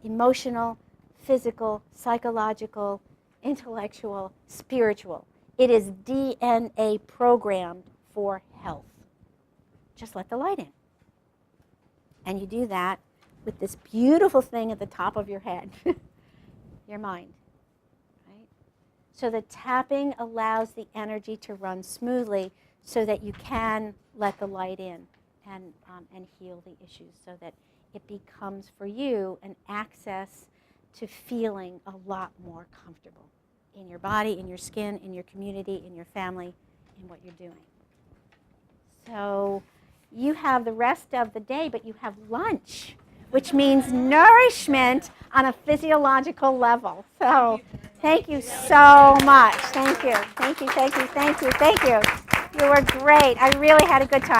Emotional, physical, psychological, intellectual, spiritual. It is DNA programmed for health. Just let the light in. And you do that with this beautiful thing at the top of your head, your mind. Right? So the tapping allows the energy to run smoothly so that you can let the light in and heal the issues so that it becomes for you an access to feeling a lot more comfortable in your body, in your skin, in your community, in your family, in what you're doing. So you have the rest of the day, but you have lunch, which means nourishment on a physiological level. So thank you so much. Thank you. Thank you, thank you, thank you, thank you. You were great. I really had a good time.